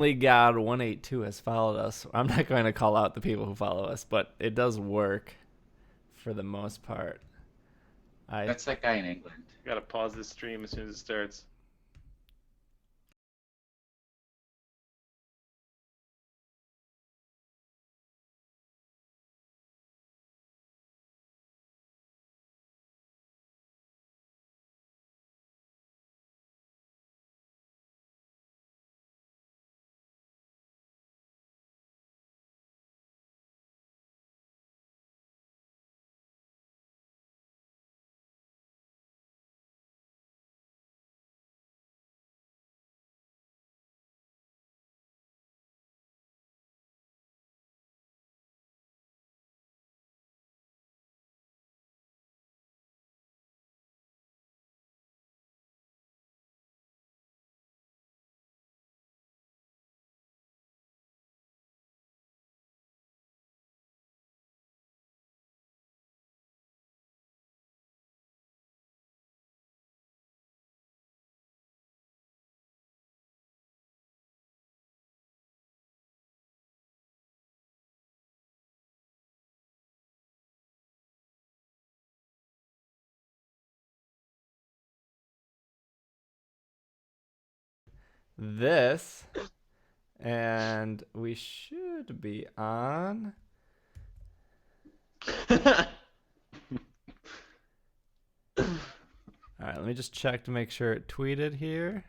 God 182 has followed us. I'm not going to call out the people who follow us, but it does work for the most part. That's that guy in England. Gotta pause this stream as soon as it starts. This, and we should be on. All right, let me just check to make sure it tweeted here.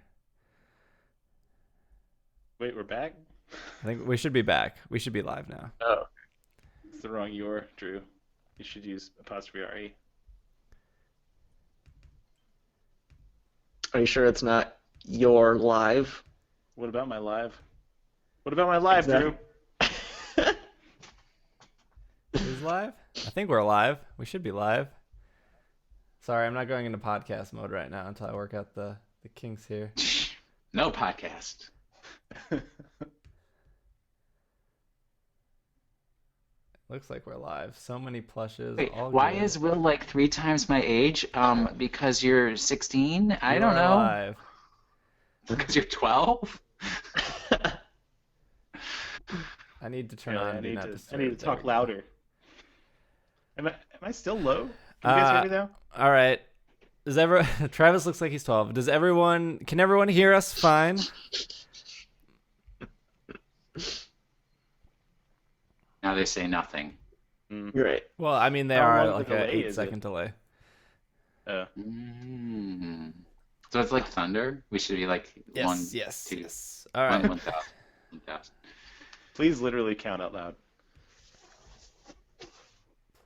Wait, we're back? I think we should be back. We should be live now. Oh. It's the wrong your, Drew. You should use apostrophe RE. Are you sure it's not your live? What about my live? What about my live, Exactly. Drew? Who's live? I think we're live. We should be live. Sorry, I'm not going into podcast mode right now until I work out the kinks here. No podcast. Looks like we're live. So many plushes. Wait, all why good. is Will like 3 times my age? Because you're 16? I You don't are know. live. Because you're 12? I need to turn Yeah, on I Do need Not to Disturb. There talk we go. louder. Am I still low? Can you guys hear me now? All right. Travis looks like he's 12. Can everyone hear us fine? Now they say nothing. Great. Well, I mean, they How are long like of a an delay 8 is second it? delay. Mm. So it's like thunder? We should be like one, Yes. 2, All right. 1,000. 1,000. Please literally count out loud.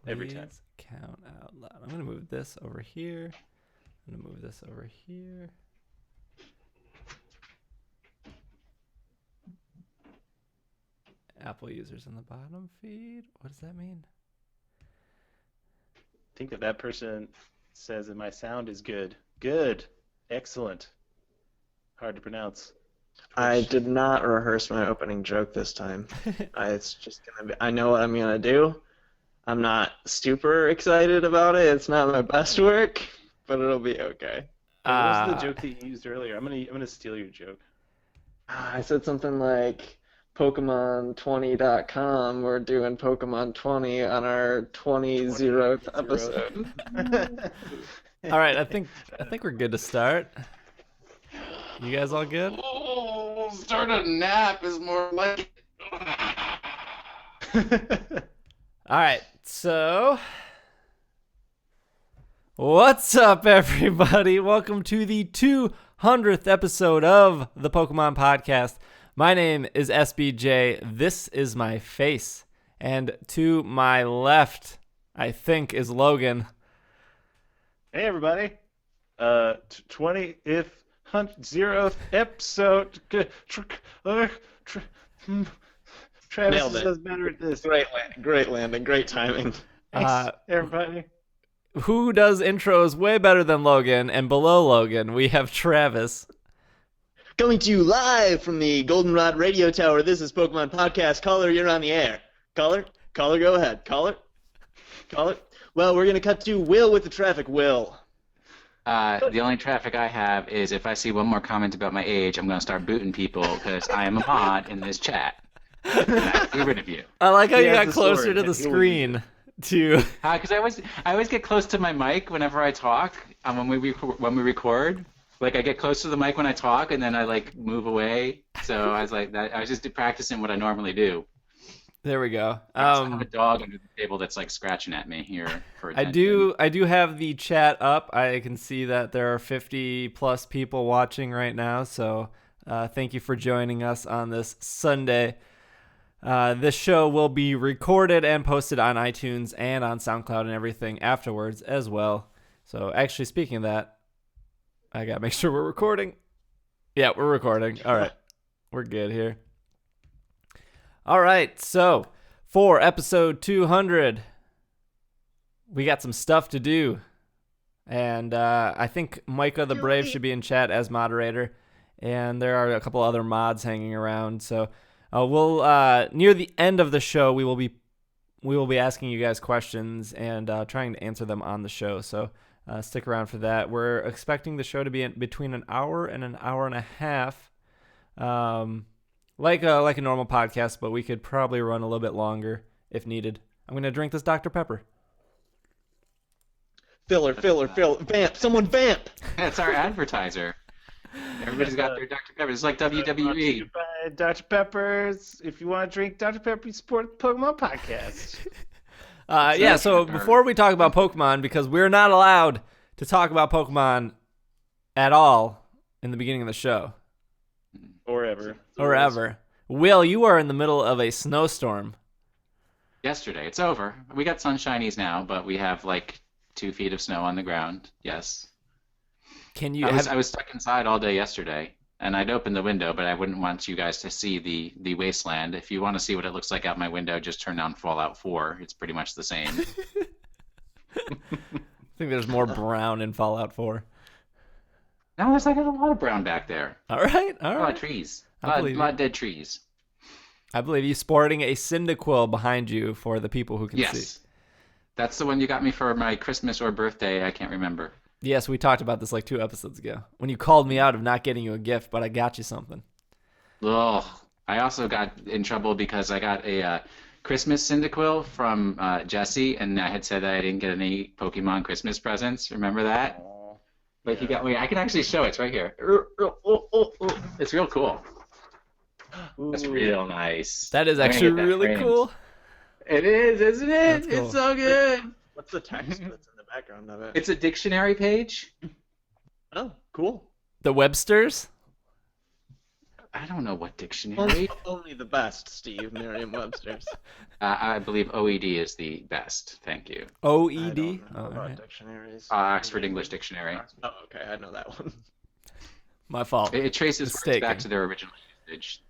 Every time. Please count out loud. I'm going to move this over here. I'm going to move this over here. Apple users in the bottom feed. What does that mean? I think that person says that my sound is good. Good. Excellent. Hard to pronounce. I did not rehearse my opening joke this time. It's just gonna be. I know what I'm gonna do. I'm not super excited about it. It's not my best work, but it'll be okay. What was the joke that you used earlier? I'm gonna steal your joke. I said something like Pokémon20.com. We're doing Pokemon 20 on our 20th episode. All right, I think we're good to start. You guys all good? Oh, start a nap is more like. All right, so what's up, everybody? Welcome to the 200th episode of the Pokemon Podcast. My name is SBJ. This is my face. And to my left, I think, is Logan. Hey everybody. 20th 0th episode. Travis Nailed it. does better at this. Great landing, great timing. Thanks, everybody. Who does intros way better than Logan? And below Logan, we have Travis. Coming to you live from the Goldenrod Radio Tower. This is Pokemon Podcast. Caller, you're on the air. Caller, go ahead. Caller. Well, we're gonna cut to Will with the traffic. Will. The only traffic I have is if I see one more comment about my age, I'm going to start booting people because I am a mod in this chat. And I have to get rid of you. I like how He you has got the closer story, to the and he will use screen to. Because I always get close to my mic whenever I talk. When we record, like I get close to the mic when I talk, and then I like move away. So I was like that. I was just practicing what I normally do. There we go. I have a dog under the table that's like scratching at me here for I do have the chat up. I can see that there are 50 plus people watching right now. So thank you for joining us on this Sunday. This show will be recorded and posted on iTunes and on SoundCloud and everything afterwards as well. So actually, speaking of that, I got to make sure we're recording. Yeah, we're recording. All right. We're good here. All right. So for episode 200, we got some stuff to do. And I think Micah the Brave should be in chat as moderator. And there are a couple other mods hanging around. So we'll near the end of the show, we will be asking you guys questions and trying to answer them on the show. So stick around for that. We're expecting the show to be between an hour and an hour and a half, like a normal podcast, but we could probably run a little bit longer if needed. I'm gonna drink this Dr. Pepper. Filler, vamp, someone vamp. It's our advertiser. Everybody's got their Dr. Pepper. It's like WWE. Dr. Peppers. If you want to drink Dr. Pepper, you support the Pokemon Podcast. Yeah, so before we talk about Pokemon, because we're not allowed to talk about Pokemon at all in the beginning of the show. Or ever. Will, you are in the middle of a snowstorm. Yesterday. It's over. We got sunshinies now, but we have like 2 feet of snow on the ground. Yes. I was stuck inside all day yesterday, and I'd open the window, but I wouldn't want you guys to see the wasteland. If you want to see what it looks like out my window, just turn on Fallout 4. It's pretty much the same. I think there's more brown in Fallout 4. No, there's like a lot of brown back there. All right. A lot of trees. A lot of dead trees. I believe you sporting a Cyndaquil behind you for the people who can see. Yes. That's the one you got me for my Christmas or birthday. I can't remember. Yes, we talked about this like 2 episodes ago when you called me out of not getting you a gift, but I got you something. Oh, I also got in trouble because I got a Christmas Cyndaquil from Jesse, and I had said that I didn't get any Pokemon Christmas presents. Remember that? But he got me. I can actually show it. It's right here. It's real cool. That's real nice. That is actually really cool. It is, isn't it? That's cool. It's so good. What's the text that's in the background of it? It's a dictionary page. Oh, cool. The Websters? I don't know what dictionary. Only the best, Steve. Merriam-Webster's. I believe OED is the best. Thank you. OED? About dictionaries. Oxford English Dictionary. Oh, okay. I know that one. My fault. It traces words Mistaken. back to their original usage.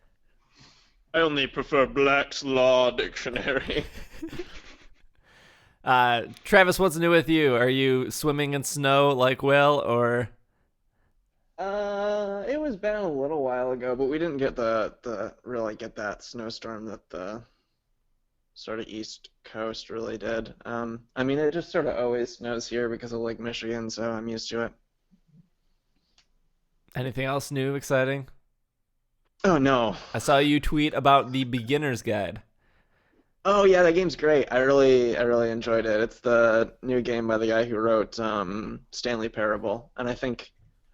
I only prefer Black's Law Dictionary. Travis, what's new with you? Are you swimming in snow like Will, or? It was been a little while ago, but we didn't get the really get that snowstorm that the sort of East Coast really did. I mean, it just sort of always snows here because of Lake Michigan, so I'm used to it. Anything else new, exciting? Oh no. I saw you tweet about the beginner's guide. Oh yeah, that game's great. I really enjoyed it. It's the new game by the guy who wrote Stanley Parable, and I think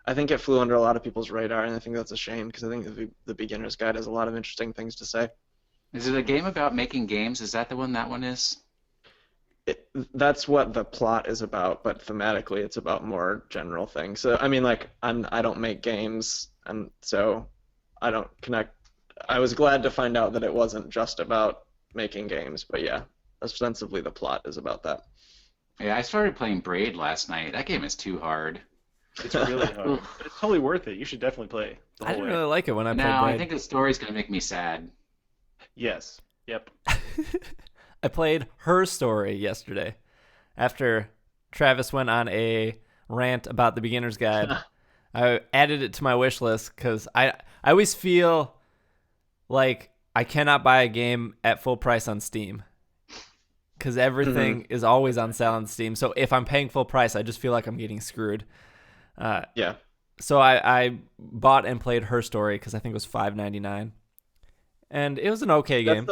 it flew under a lot of people's radar, and I think that's a shame because I think the beginner's guide has a lot of interesting things to say. Is it a game about making games? Is that the one that one is? That's what the plot is about, but thematically it's about more general things. So I mean, like I don't make games, and so I don't connect. I was glad to find out that it wasn't just about making games, but yeah, ostensibly the plot is about that. Yeah, I started playing Braid last night. That game is too hard. It's really hard, but it's totally worth it. You should definitely play the I whole didn't way. really like it when I played No, Braid. I think the story's gonna make me sad. Yes. Yep. I played Her Story yesterday after Travis went on a rant about the beginner's guide. I added it to my wish list because I always feel like I cannot buy a game at full price on Steam because everything is always on sale on Steam. So if I'm paying full price, I just feel like I'm getting screwed. Yeah. So I bought and played her story because I think it was $5.99, and it was an okay game.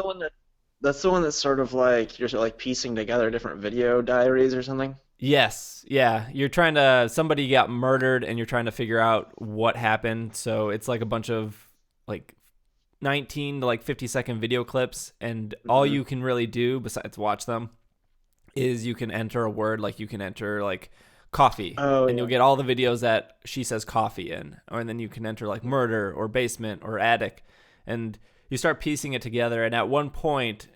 That's the one that's sort of like you're sort of like piecing together different video diaries or something. Yes, yeah. Somebody got murdered and you're trying to figure out what happened. So it's like a bunch of like 19 to like 50-second video clips, and all you can really do besides watch them is you can enter a word, like you can enter like coffee, and you'll get all the videos that she says coffee in, and then you can enter like murder or basement or attic, and you start piecing it together. And at one point,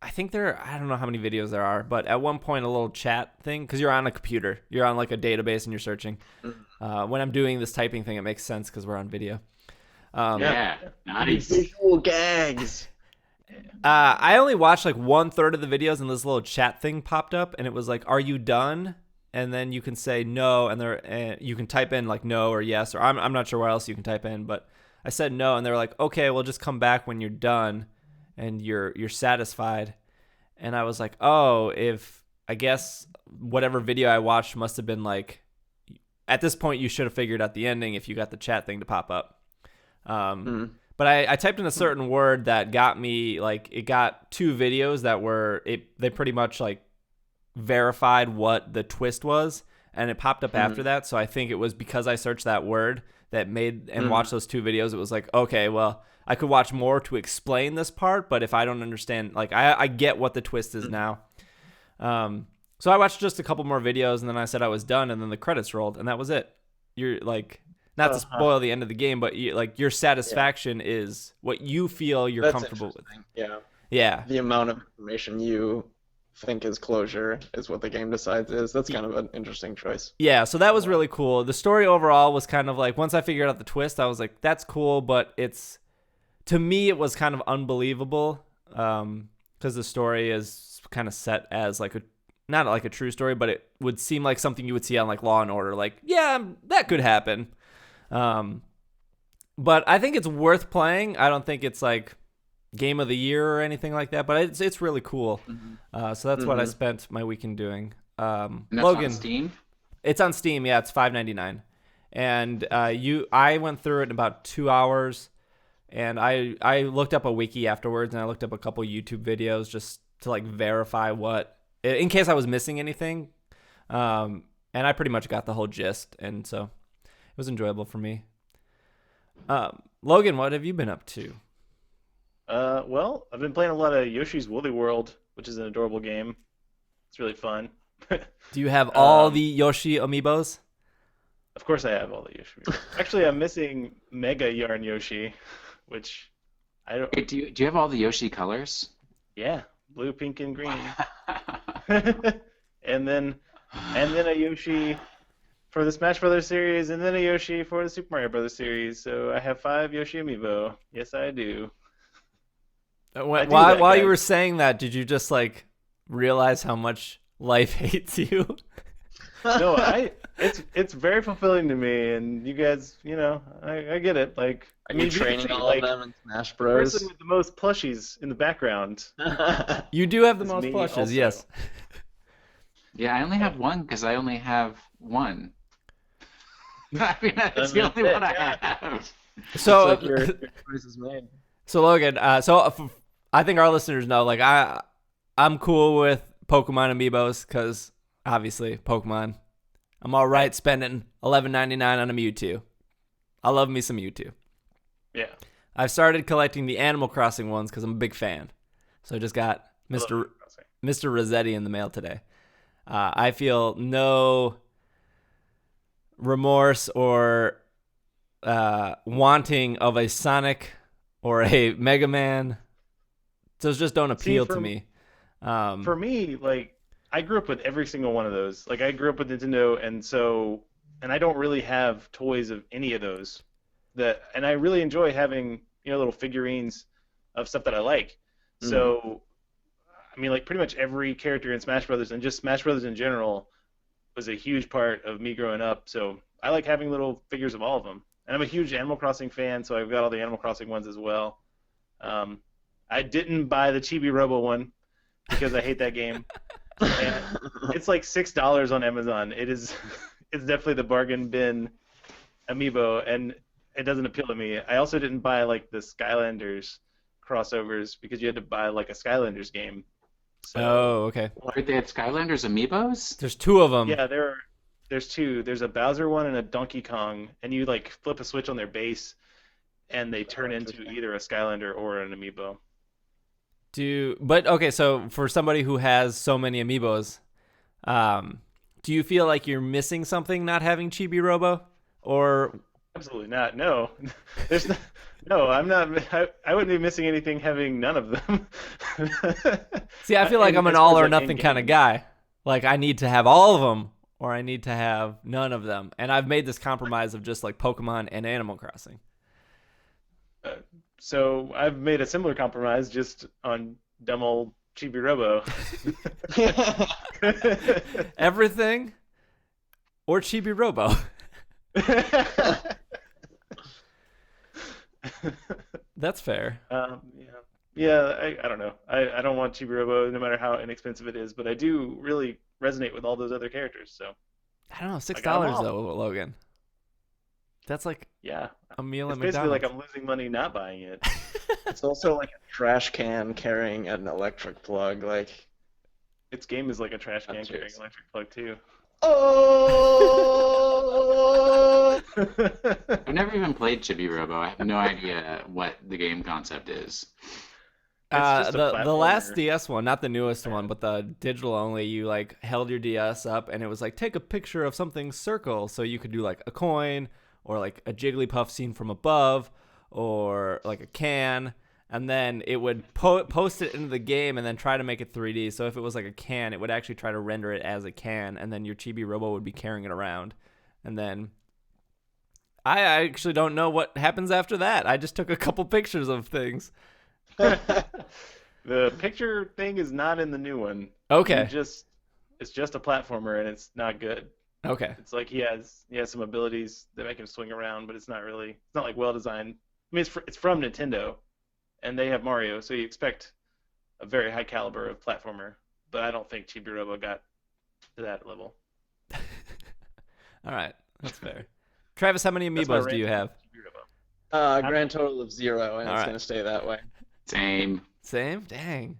I don't know how many videos there are, but at one point a little chat thing, because you're on a computer, you're on like a database and you're searching. When I'm doing this typing thing, it makes sense because we're on video. Nice. Visual gags. I only watched like 1/3 of the videos, and this little chat thing popped up, and it was like, "Are you done?" And then you can say no, and you can type in like no or yes, or I'm not sure what else you can type in, but I said no, and they were like, "Okay, well just come back when you're done and you're satisfied." And I was like, "Oh, I guess whatever video I watched must have been like, at this point you should have figured out the ending if you got the chat thing to pop up." But I typed in a certain word that got me, like, it got 2 videos that they pretty much like verified what the twist was, and it popped up after that. So I think it was because I searched that word that made and watched those 2 videos. It was like, okay, well, I could watch more to explain this part, but if I don't understand, like, I get what the twist is now. So I watched just a couple more videos, and then I said I was done, and then the credits rolled, and that was it. You're like, not to spoil the end of the game, but your satisfaction is what you feel you're comfortable with. Yeah. The amount of information you think is closure is what the game decides is. That's kind of an interesting choice. Yeah, so that was really cool. The story overall was kind of like, once I figured out the twist, I was like, that's cool, but to me, it was kind of unbelievable, because the story is kind of set as like not like a true story, but it would seem like something you would see on like Law and Order. Like, yeah, that could happen. But I think it's worth playing. I don't think it's like game of the year or anything like that, but it's really cool. So that's what I spent my weekend doing. And that's Logan, on Steam? It's on Steam. Yeah, it's $5.99. And I went through it in about 2 hours, and I looked up a wiki afterwards, and I looked up a couple YouTube videos just to like verify in case I was missing anything. And I pretty much got the whole gist, and so it was enjoyable for me. Logan, what have you been up to? Well, I've been playing a lot of Yoshi's Woolly World, which is an adorable game. It's really fun. Do you have all the Yoshi amiibos? Of course I have all the Yoshi. Actually, I'm missing Mega Yarn Yoshi, which I don't... Wait, do you have all the Yoshi colors? Yeah, blue, pink, and green. and then a Yoshi for the Smash Brothers series, and then a Yoshi for the Super Mario Brothers series. So I have 5 Yoshi amiibo. Yes, I do. While you were saying that, did you just like realize how much life hates you? No, it's very fulfilling to me, and you guys, I get it. Like, Are you training all of them in Smash Bros? The person with the most plushies in the background. You do have the most plushies, also. Yes. Yeah, I only have one because I only have one. I mean, that's the only one I have. So like your choice is made. So Logan, I think our listeners know, like, I'm cool with Pokemon amiibos because obviously Pokemon. I'm all right spending $11.99 on a Mewtwo. I love me some Mewtwo. Yeah. I've started collecting the Animal Crossing ones because I'm a big fan. So I just got Mr. Rossetti in the mail today. I feel no remorse or wanting of a Sonic or a Mega Man. Those just don't appeal to me. For me, like, I grew up with every single one of those. Like, I grew up with Nintendo, and I don't really have toys of any of those. And I really enjoy having, little figurines of stuff that I like. So, I mean, like, pretty much every character in Smash Brothers, and just Smash Brothers in general, was a huge part of me growing up. So I like having little figures of all of them. And I'm a huge Animal Crossing fan, so I've got all the Animal Crossing ones as well. I didn't buy the Chibi Robo one because I hate that game. And it's like $6 on Amazon. It is it's definitely the bargain bin amiibo, and it doesn't appeal to me. I also didn't buy like the Skylanders crossovers because you had to buy like a Skylanders game. So, Oh, okay. Wait, they had Skylanders amiibos? There's two of them. yeah, there's two. There's a Bowser one and a Donkey Kong, and you like flip a switch on their base, and they turn into either a Skylander or an amiibo. But okay, so for somebody who has so many amiibos, do you feel like you're missing something not having Chibi Robo? Or Absolutely not. No, there's no. I'm not. I wouldn't be missing anything having none of them. see, I feel like I'm an as far all as, or like, nothing in-game. kind of guy. Like I need to have all of them, or I need to have none of them. And I've made this compromise of just like Pokemon and Animal Crossing. So I've made a similar compromise just on dumb old Chibi Robo. Everything, or Chibi Robo. That's fair. I don't know. I don't want Chibi Robo no matter how inexpensive it is, but I do really resonate with all those other characters. So I don't know, $6 got 'em all. though, Logan. That's like yeah, a meal it's at basically McDonald's. like I'm losing money not buying it. It's also like a trash can carrying an electric plug. Like, Its game is like a trash can That's carrying cheers. electric plug too. oh! I've never even played Chibi Robo. I have no idea what the game concept is. just a The last platformer. DS one, not the newest one, but the digital only, you like held your DS up and it was like take a picture of something circle, so you could do like a coin or like a Jigglypuff seen from above or like a can, and then it would post it into the game and then try to make it 3D. So if it was like a can, it would actually try to render it as a can, and then your Chibi Robo would be carrying it around. And then I actually don't know what happens after that. I just took a couple pictures of things. The picture thing is not in the new one. Okay. It's just a platformer and it's not good. Okay. It's like he has some abilities that make him swing around, but it's not like well designed. I mean, it's from Nintendo, and they have Mario, so you expect a very high caliber of platformer. But I don't think Chibi Robo got to that level. All right. That's fair. Travis, how many That's my amiibos do you ranking have? for Chibi Robo. Grand total of 0, and All it's right. gonna stay that way. Same. Same? Dang.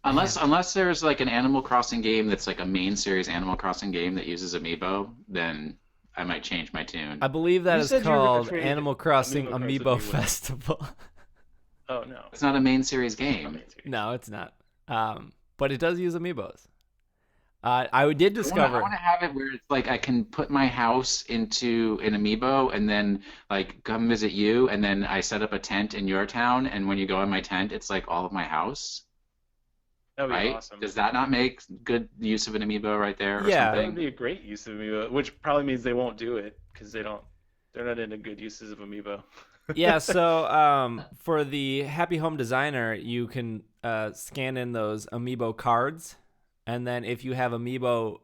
Unless there's like an Animal Crossing game that's like a main series Animal Crossing game that uses Amiibo, then I might change my tune. I believe that You is said you were gonna called trade Animal Crossing Amiibo cards Amiibo with me, Will. Festival. Oh no. It's not a main series game. No, it's not. But it does use amiibos. I did I discover. want to have it where it's like I can put my house into an Amiibo and then like come visit you, and then I set up a tent in your town, and when you go in my tent, it's like all of my house, That would be right? awesome. Does that not make good use of an Amiibo right there or Yeah. That would something? be a great use of Amiibo, which probably means they won't do it because they're not into good uses of Amiibo. Yeah, so for the Happy Home Designer, you can scan in those amiibo cards, and then if you have amiibo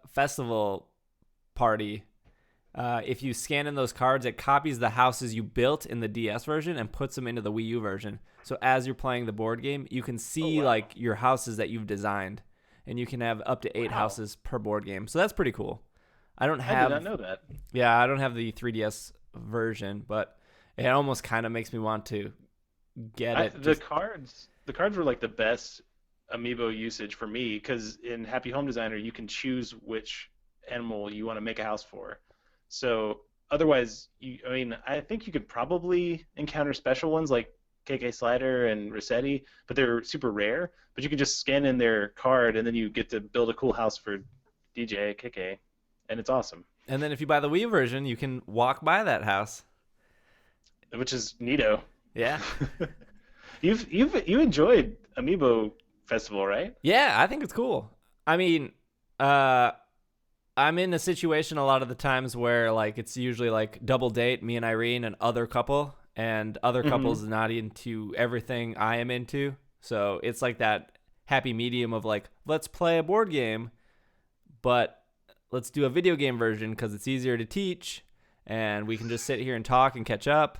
festival party, if you scan in those cards, it copies the houses you built in the DS version and puts them into the Wii U version. So as you're playing the board game, you can see wow. like your houses that you've designed, and you can have up to 8 Wow. houses per board game. So that's pretty cool. I don't I have did not know that. Yeah, I don't have the 3DS version, but it almost kind of makes me want to get it. The cards were like the best Amiibo usage for me because in Happy Home Designer you can choose which animal you want to make a house for. So otherwise, I think you could probably encounter special ones like KK Slider and Rossetti, but they're super rare. But you can just scan in their card and then you get to build a cool house for DJ KK, and it's awesome. And then if you buy the Wii version, you can walk by that house. Which is neato. Yeah. You enjoyed Amiibo Festival, right? Yeah, I think it's cool. I mean, I'm in a situation a lot of the times where like it's usually like double date, me and Irene and other couple, and other couples not into everything I am into. So it's like that happy medium of like, let's play a board game, but let's do a video game version because it's easier to teach and we can just sit here and talk and catch up.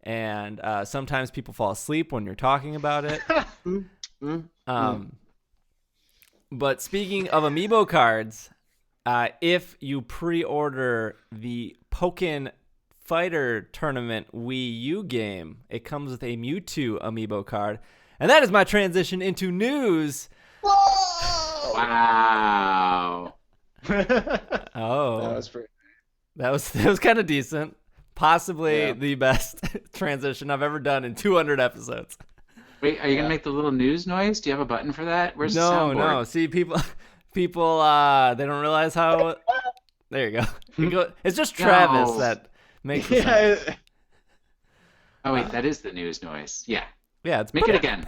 And sometimes people fall asleep when you're talking about it. But speaking of Amiibo cards, if you pre-order the Pokken Tournament Wii U game, it comes with a Mewtwo amiibo card. And that is my transition into news. Whoa! Wow. Oh, that was kind of decent. Possibly the best transition I've ever done in 200 episodes. Wait, are you gonna make the little news noise? Do you have a button for that? Where's the No. soundboard? See, people, they don't realize how. There you go. It's just Travis that makes the sound. Oh wait, that is the news noise. Yeah. Yeah, it's Make it again.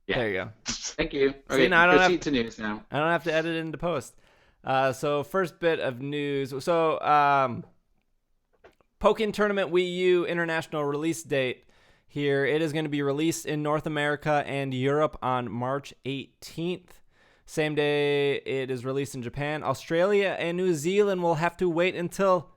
Yeah. There you go. Thank you. See, Okay, now I don't proceed to news now. I don't have to edit it into post. So first bit of news. So Pokken Tournament Wii U international release date here. It is going to be released in North America and Europe on March 18th. Same day it is released in Japan. Australia and New Zealand will have to wait until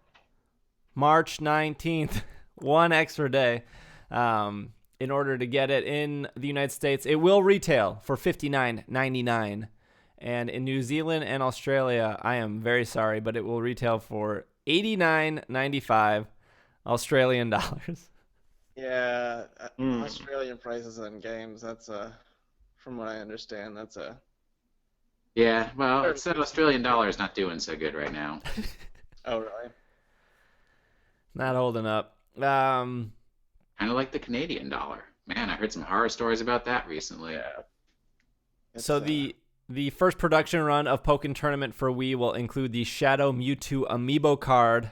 March 19th. One extra day. In order to get it in the United States, it will retail for $59.99. And in New Zealand and Australia, I am very sorry, but it will retail for $89.95 Australian dollars. Yeah, Australian prices on games, that's from what I understand, that's a... Yeah, well, it said Australian dollar is not doing so good right now. Oh, really? Not holding up. Kind of like the Canadian dollar. Man, I heard some horror stories about that recently. Yeah. So the first production run of Pokken Tournament for Wii will include the Shadow Mewtwo amiibo card,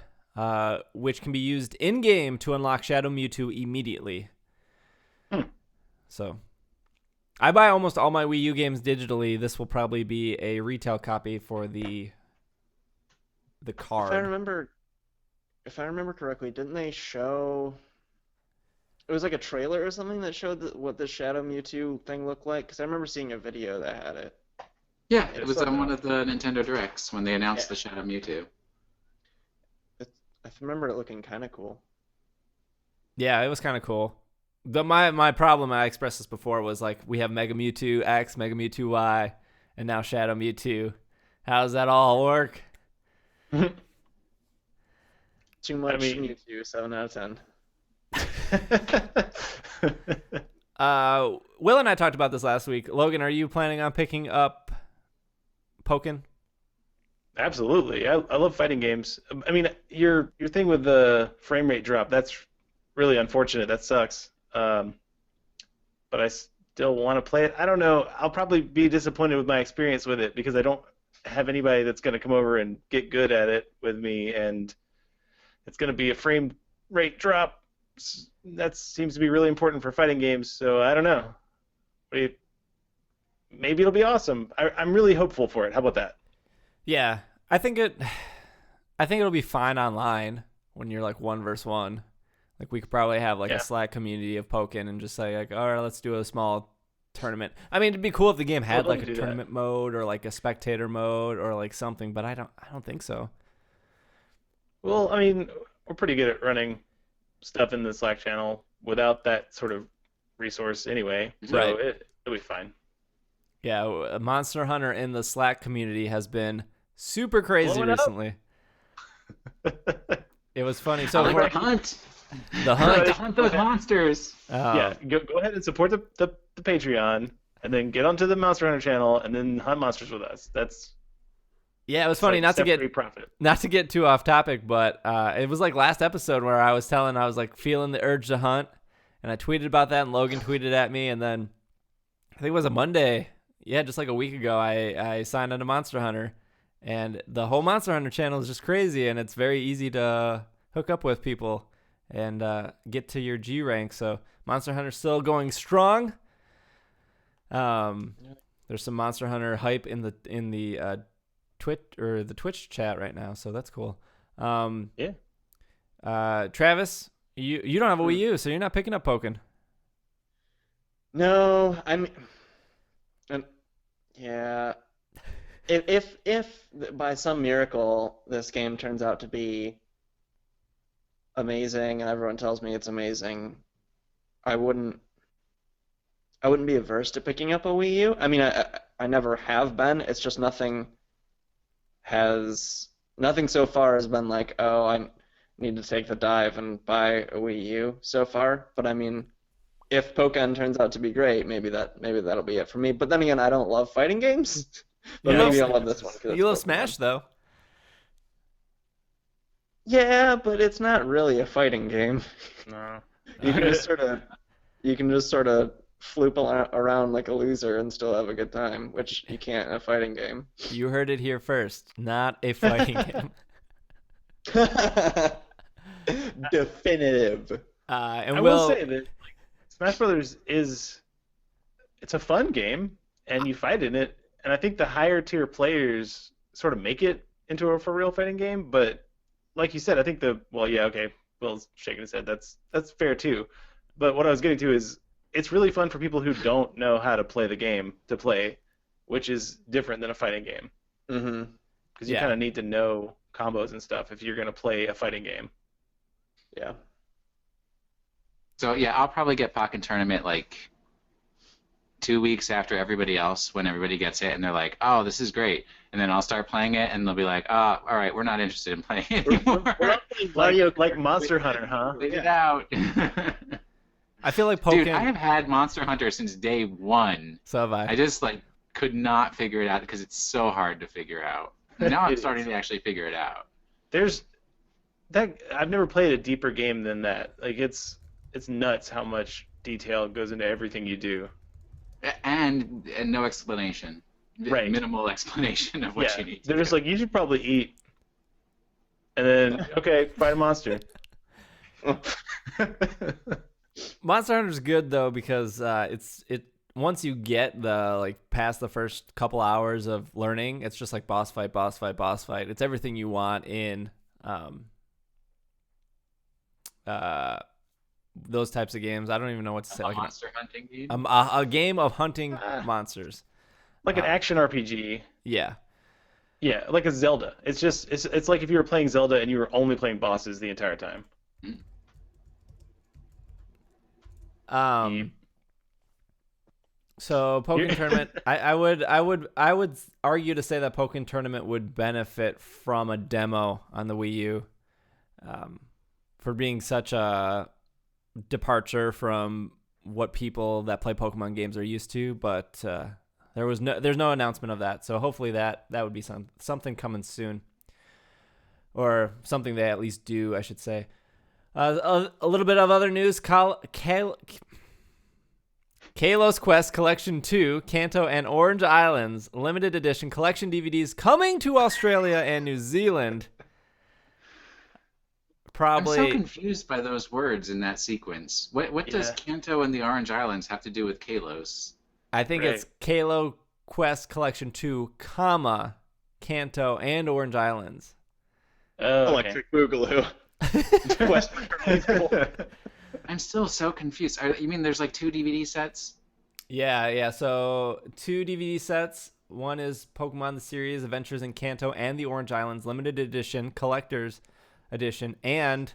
which can be used in-game to unlock Shadow Mewtwo immediately. So, I buy almost all my Wii U games digitally. This will probably be a retail copy for the card. If I remember correctly, didn't they show... It was like a trailer or something that showed what the Shadow Mewtwo thing looked like? Because I remember seeing a video that had it. Yeah, it was on one of the Nintendo Directs when they announced the Shadow Mewtwo. I remember it looking kind of cool. Yeah, it was kind of cool. My problem, I expressed this before, was like we have Mega Mewtwo X, Mega Mewtwo Y, and now Shadow Mewtwo. How does that all work? Too much Mewtwo, 7 out of 10. Will and I talked about this last week. Logan, are you planning on picking up Pokken? Absolutely. I love fighting games. I mean, your thing with the frame rate drop, that's really unfortunate. That sucks. But I still want to play it. I don't know. I'll probably be disappointed with my experience with it because I don't have anybody that's going to come over and get good at it with me, and it's going to be a frame rate drop. That seems to be really important for fighting games, so I don't know. Maybe it'll be awesome. I'm really hopeful for it. How about that? Yeah, I think it'll be fine online when you're like 1v1. Like we could probably have like a Slack community of Pokken and just say like, all right, let's do a small tournament. I mean, it'd be cool if the game had like a tournament mode or like a spectator mode or like something, but I don't think so. Well, I mean, we're pretty good at running stuff in the Slack channel without that sort of resource anyway, so right. It'll be fine. Yeah, Monster Hunter in the Slack community has been super crazy recently. It was funny. So I like the hunt. The hunt. I like to hunt those monsters. Yeah, go ahead and support the Patreon, and then get onto the Monster Hunter channel, and then hunt monsters with us. Yeah, it was funny, like not to get too off topic, but it was like last episode where I was like feeling the urge to hunt, and I tweeted about that, and Logan tweeted at me, and then I think it was a Monday, just like a week ago, I signed on to Monster Hunter, and the whole Monster Hunter channel is just crazy, and it's very easy to hook up with people and get to your G rank. So Monster Hunter's still going strong. There's some Monster Hunter hype in the Twitch chat right now, so that's cool. Travis, you don't have a Wii U, so you're not picking up Pokken. No, yeah. If by some miracle this game turns out to be amazing and everyone tells me it's amazing, I wouldn't be averse to picking up a Wii U. I mean, I never have been. It's just nothing nothing so far has been like, oh, I need to take the dive and buy a Wii U so far. But I mean, if Pokken turns out to be great, maybe that'll be it for me. But then again, I don't love fighting games. But maybe I'll love this one. You love Smash though. Yeah, but it's not really a fighting game. No. You can just sort of floop around like a loser and still have a good time, which you can't in a fighting game. You heard it here first. Not a fighting game. Definitive. And I will say that Smash Brothers it's a fun game, and you fight in it, and I think the higher tier players sort of make it into a for real fighting game. But like you said, I think Will's shaking his head. That's fair too. But what I was getting to is it's really fun for people who don't know how to play the game to play, which is different than a fighting game. Mm-hmm. Because you kind of need to know combos and stuff if you're going to play a fighting game. Yeah. So yeah, I'll probably get Pokken Tournament like 2 weeks after everybody else when everybody gets it and they're like, oh, this is great. And then I'll start playing it and they'll be like, oh, all right, we're not interested in playing it anymore. like Monster Hunter, huh? Leave it out. I feel like Pokken... Dude, I have had Monster Hunter since day one. So have I. I just could not figure it out because it's so hard to figure out. Now I'm starting to actually figure it out. I've never played a deeper game than that. Like it's nuts how much detail goes into everything you do. And no explanation. Right. Minimal explanation of what you need to They're do. just like, you should probably eat. And then, okay, fight a monster. Monster Hunter's good though because once you get past the first couple hours of learning, it's just like boss fight. It's everything you want in those types of games. I don't even know what to say. Like monster hunting game? A game of hunting monsters. Like an action RPG. Yeah. Yeah, like a Zelda. It's just it's like if you were playing Zelda and you were only playing bosses the entire time. So Pokken Tournament, I would argue to say that Pokken Tournament would benefit from a demo on the Wii U, for being such a departure from what people that play Pokemon games are used to. But there's no announcement of that, so hopefully that would be something coming soon, or something they at least do, I should say. A little bit of other news. Kalos Quest Collection 2, Kanto and Orange Islands limited edition collection DVDs coming to Australia and New Zealand. Probably. I'm so confused by those words in that sequence. What does Kanto and the Orange Islands have to do with Kalos? I think it's Kalo Quest Collection 2, Kanto and Orange Islands. Oh, okay. Electric Boogaloo. Quest. I'm still so confused. You mean there's 2 DVD sets? Yeah. So 2 DVD sets. One is Pokemon the Series Adventures in Kanto and the Orange Islands Limited Edition Collector's Edition, and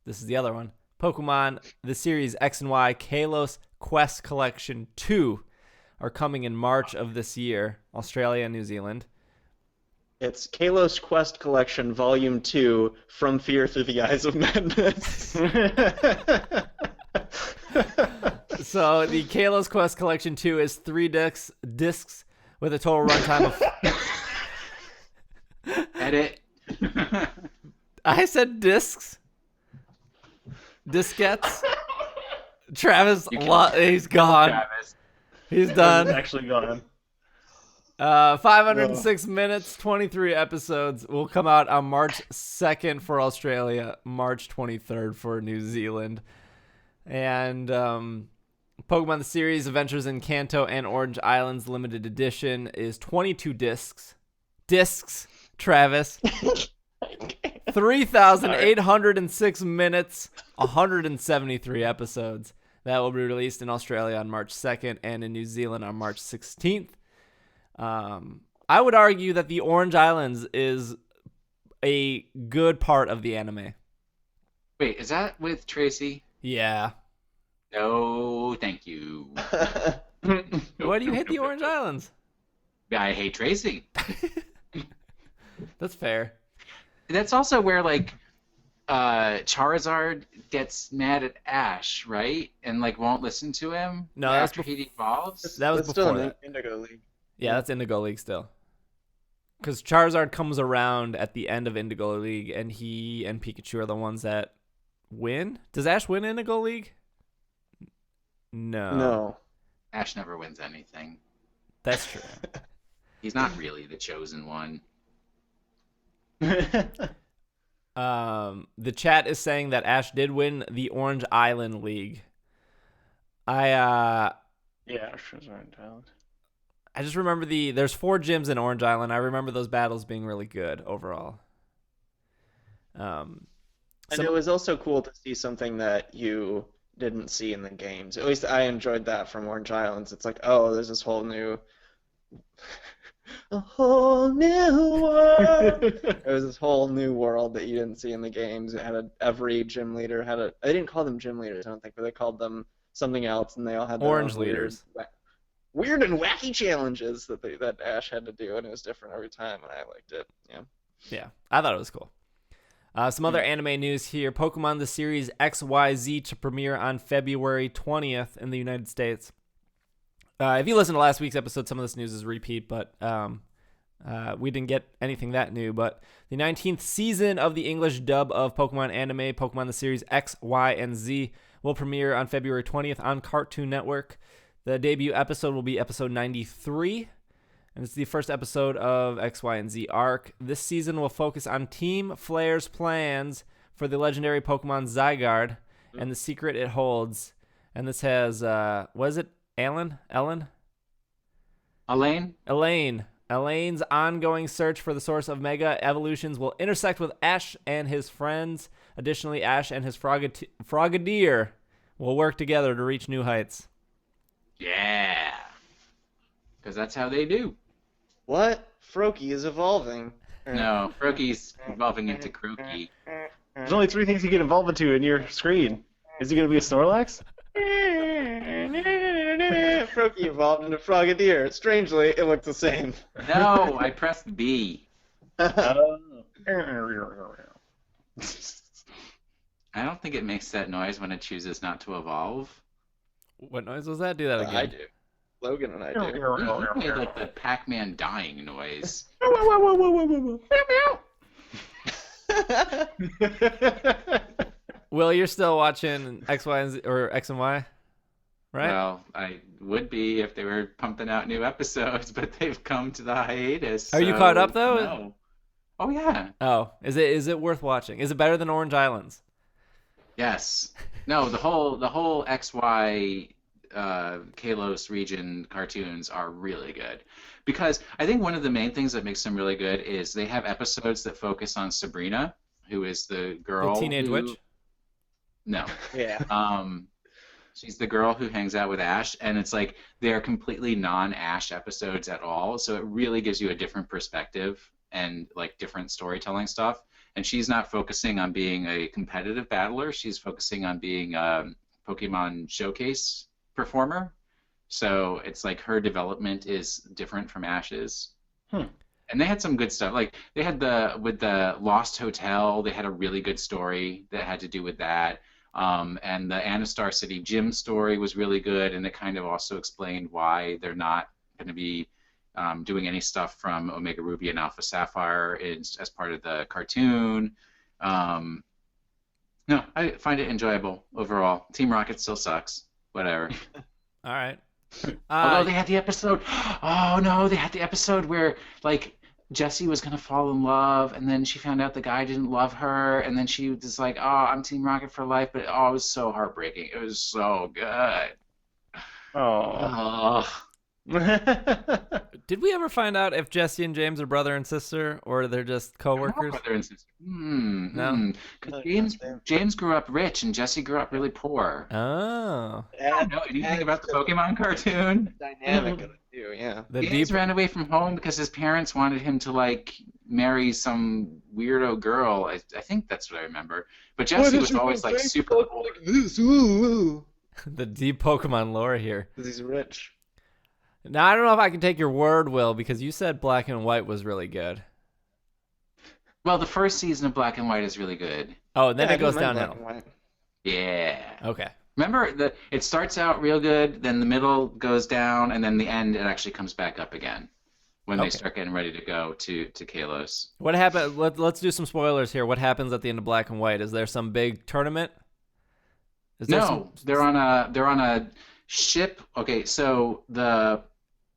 this is the other one, Pokemon the Series X and Y Kalos Quest Collection 2 are coming in March of this year, Australia and New Zealand. It's Kalos Quest Collection Volume 2, From Fear Through the Eyes of Madness. So the Kalos Quest Collection 2 is 3 discs with a total runtime of... Edit. I said discs. Diskettes. Travis, he's gone. Travis. He's done. Actually gone. 506 minutes, 23 episodes will come out on March 2nd for Australia, March 23rd for New Zealand. And Pokemon the Series Adventures in Kanto and Orange Islands Limited Edition is 22 discs. Travis. 3,806 minutes, 173 episodes. That will be released in Australia on March 2nd and in New Zealand on March 16th. I would argue that the Orange Islands is a good part of the anime. Wait, is that with Tracy? Yeah. No, thank you. Why do you hate the Orange Islands? I hate Tracy. That's fair. That's also where like Charizard gets mad at Ash, right? And like won't listen to him No, that's after he evolves. That was That's still before in that. Indigo League. Yeah, that's Indigo League still. Because Charizard comes around at the end of Indigo League, and he and Pikachu are the ones that win. Does Ash win Indigo League? No. No. Ash never wins anything. That's true. He's not really the chosen one. The chat is saying that Ash did win the Orange Island League. Yeah, sure, talent. I just remember there's 4 gyms in Orange Island. I remember those battles being really good overall. And it was also cool to see something that you didn't see in the games. At least I enjoyed that from Orange Islands. It's like, oh, there's this whole new world. It was this whole new world that you didn't see in the games. It had every gym leader had a. I didn't call them gym leaders, I don't think, but they called them something else, and they all had their Orange own leaders. Weird and wacky challenges that Ash had to do, and it was different every time, and I liked it. Yeah. Yeah, I thought it was cool. Some other anime news here. Pokemon the Series XYZ to premiere on February 20th in the United States. If you listened to last week's episode, some of this news is repeat, but we didn't get anything that new. But the 19th season of the English dub of Pokemon anime, Pokemon the Series X, Y, and Z, will premiere on February 20th on Cartoon Network. The debut episode will be episode 93. And it's the first episode of X, Y, and Z arc. This season will focus on Team Flare's plans for the legendary Pokemon Zygarde and the secret it holds. And this has, what is it? Elaine? Elaine's ongoing search for the source of Mega Evolutions will intersect with Ash and his friends. Additionally, Ash and his Frogadier will work together to reach new heights. Yeah. Because that's how they do. What? Froakie is evolving. No, Frokey's evolving into Croaky. There's only 3 things you get involved into in your screen. Is he going to be a Snorlax? Froakie evolved into Frogadier. Strangely, it looked the same. No, I pressed B. I don't think it makes that noise when it chooses not to evolve. What noise was that? Do that again. I do. Logan and I do. You made like the Pac-Man dying noise. Will, you're still watching X, Y, and Z, or X and Y, right? Well, I would be if they were pumping out new episodes, but they've come to the hiatus. Are you caught up, though? No. Oh, yeah. Oh, is it worth watching? Is it better than Orange Islands? Yes. No, the whole XY Kalos region cartoons are really good. Because I think one of the main things that makes them really good is they have episodes that focus on Sabrina, who is the girl. The teenage witch? No. Yeah. She's the girl who hangs out with Ash, and it's like they're completely non-Ash episodes at all, so it really gives you a different perspective and like different storytelling stuff. And she's not focusing on being a competitive battler, she's focusing on being a Pokemon showcase performer. So it's like her development is different from Ash's. And they had some good stuff. Like they had with the Lost Hotel, they had a really good story that had to do with that. And the Anastar City Gym story was really good, and it kind of also explained why they're not going to be doing any stuff from Omega Ruby and Alpha Sapphire as part of the cartoon. No, I find it enjoyable overall. Team Rocket still sucks. Whatever. All right. Although they had the episode. Oh no, they had the episode where like Jessie was gonna fall in love, and then she found out the guy didn't love her, and then she was like, "Oh, I'm Team Rocket for life," but it was so heartbreaking. It was so good. Oh. Did we ever find out if Jesse and James are brother and sister, or they're just co-workers? Brother and sister. No. 'Cause James grew up rich, and Jessie grew up really poor. Oh. I don't know anything about the Pokemon cartoon. Dynamic of it too, yeah. The James deep. ran away from home because his parents wanted him to like marry some weirdo girl. I think that's what I remember. But Jessie was always like super poor. like this? Ooh. The deep Pokemon lore here. Because he's rich. Now I don't know if I can take your word, Will, because you said Black and White was really good. Well, the first season of Black and White is really good. Oh, and then Yeah, I it goes didn't mind Black downhill. and White. Yeah. Okay. Remember, it starts out real good, then the middle goes down, and then the end it actually comes back up again when they Okay. start getting ready to go to Kalos. What happened? Let's do some spoilers here. What happens at the end of Black and White? Is there some big tournament? Is there No, they're on a ship. Okay, so the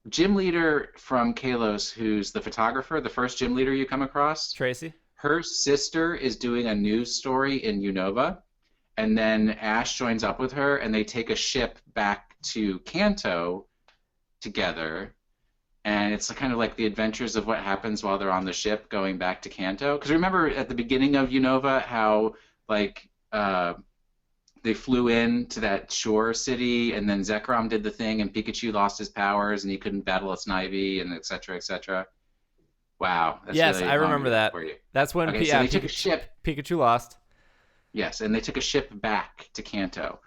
gym leader from Kalos, who's the photographer, the first gym leader you come across, Tracy? her sister is doing a news story in Unova, and then Ash joins up with her, and they take a ship back to Kanto together. And it's kind of like the adventures of what happens while they're on the ship going back to Kanto. Because remember at the beginning of Unova how like they flew in to that shore city, and then Zekrom did the thing, and Pikachu lost his powers, and he couldn't battle a Snivy, and et cetera, et cetera. Wow. That's Yes, really I remember long that. for you. That's when Okay, so they took a ship. Pikachu lost. Yes, and they took a ship back to Kanto.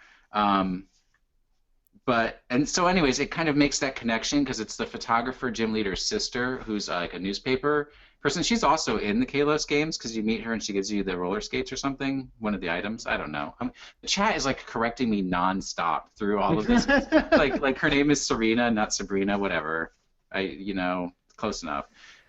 And so anyways, it kind of makes that connection because it's the photographer gym leader's sister who's like a newspaper person. She's also in the Kalos games because you meet her and she gives you the roller skates or something, one of the items. I don't know. The chat is like correcting me nonstop through all of this. like her name is Serena, not Sabrina, whatever. Close enough.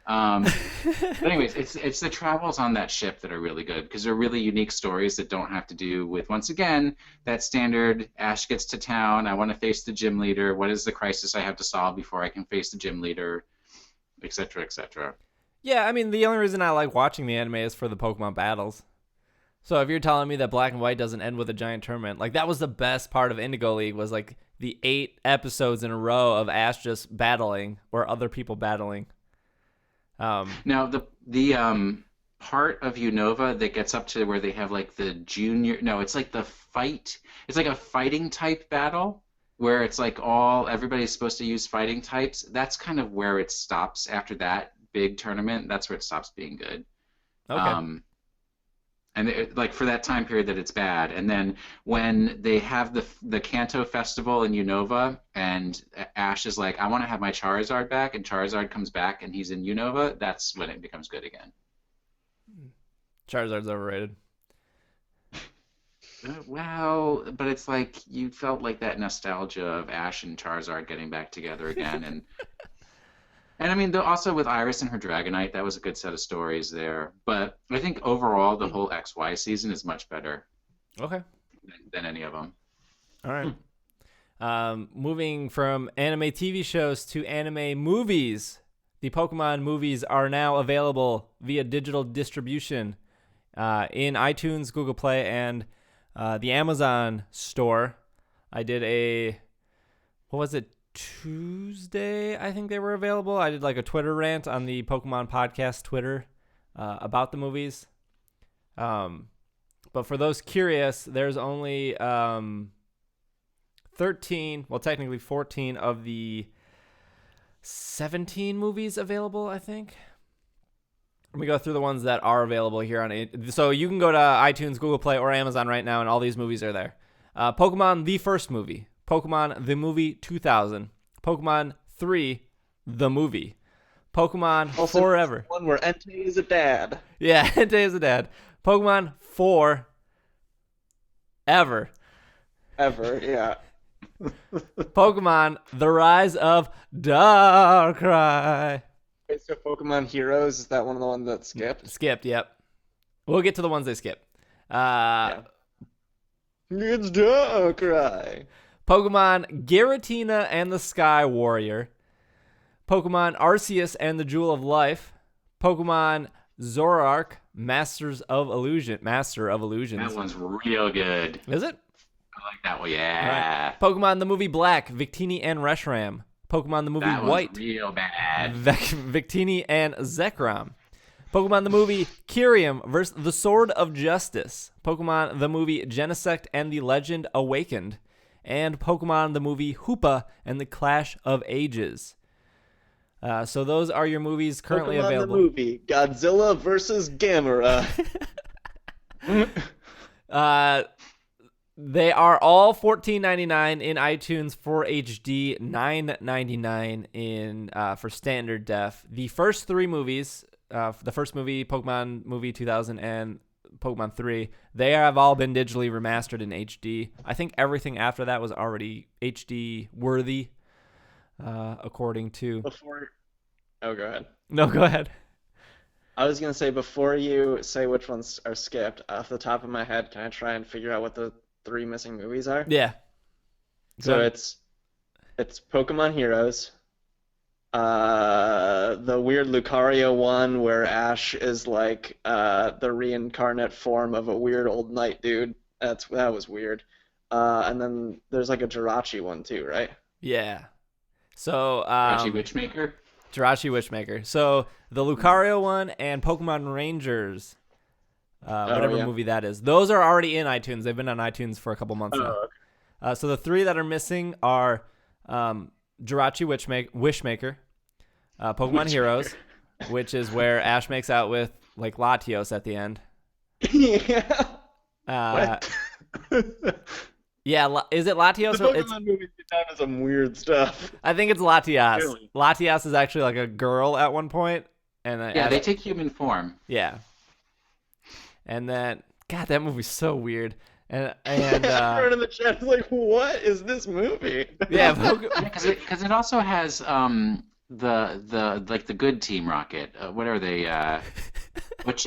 But anyways, it's the travels on that ship that are really good because they're really unique stories that don't have to do with, once again, that standard Ash gets to town, I want to face the gym leader, what is the crisis I have to solve before I can face the gym leader, etc., etc. Yeah, I mean, the only reason I like watching the anime is for the Pokemon battles. So if you're telling me that Black and White doesn't end with a giant tournament, like that was the best part of Indigo League was like the 8 episodes in a row of Ash just battling or other people battling. Now the part of Unova that gets up to where they have like the junior, no, it's like it's like a fighting type battle where it's like everybody's supposed to use fighting types. That's kind of where it stops after that big tournament. That's where it stops being good. Okay. And like for that time period that it's bad. And then when they have the Kanto Festival in Unova, and Ash is like, I want to have my Charizard back, and Charizard comes back and he's in Unova, that's when it becomes good again. Charizard's overrated. Well, but it's like you felt like that nostalgia of Ash and Charizard getting back together again, and I mean, also with Iris and her Dragonite, that was a good set of stories there. But I think overall, the whole XY season is much better. Okay. Than any of them. All right. Moving from anime TV shows to anime movies, the Pokemon movies are now available via digital distribution in iTunes, Google Play, and the Amazon store. I did Tuesday, I think they were available. I did like a Twitter rant on the Pokemon Podcast Twitter about the movies. But for those curious, there's only 13, well, technically 14 of the 17 movies available, I think. Let me go through the ones that are available here on it. So you can go to iTunes, Google Play, or Amazon right now, and all these movies are there. Pokemon, the first movie. Pokemon, the movie 2000. Pokemon 3, the movie. Pokemon Also, Forever. One where Entei is a dad. Yeah, Entei is a dad. Pokemon 4, Ever. Ever, yeah. Pokemon, The Rise of Darkrai. Wait, so Pokemon Heroes, is that one of the ones that skipped? Skipped, yep. We'll get to the ones they skip. Yeah. It's Darkrai. Pokemon Giratina and the Sky Warrior. Pokemon Arceus and the Jewel of Life. Pokemon Zoroark, Master of Illusions. That one's real good. Is it? I like that one, yeah. Right. Pokemon the movie Black, Victini and Reshiram. Pokemon the movie That White, one's real bad. Victini and Zekrom. Pokemon the movie Kyurem versus the Sword of Justice. Pokemon the movie Genesect and the Legend Awakened. And Pokemon the movie Hoopa and the Clash of Ages. So those are your movies currently Pokemon available. the movie Godzilla versus Gamera. They are all $14.99 in iTunes for HD, $9.99 in for standard def. The first 3 movies, the first movie, Pokemon movie 2000, and Pokemon 3, they have all been digitally remastered in HD. I think everything after that was already HD worthy, according to. Oh, go ahead. No, go ahead. I was gonna say, before you say which ones are skipped, off the top of my head, can I try and figure out what the 3 missing movies are? Yeah. So it's Pokemon Heroes, the weird Lucario one where Ash is like the reincarnate form of a weird old knight dude. That was weird. And then there's like a Jirachi one too, right? Yeah. So Jirachi Witchmaker. Jirachi Witchmaker. So the Lucario one and Pokemon Rangers, whatever movie that is, those are already in iTunes. They've been on iTunes for a couple months now. Okay. So the 3 that are missing are Jirachi Wishmaker, Pokemon Heroes, which is where Ash makes out with like Latios at the end. Yeah. What? Yeah, is it Latios? The Pokemon movies get down to some weird stuff. I think it's Latias. Really? Latias is actually like a girl at one point, and Yeah, they take human form. yeah. And then, God, that movie's so weird. And Everyone in the chat is like, "What is this movie?" yeah, Because it also has the good Team Rocket. What are they? Butch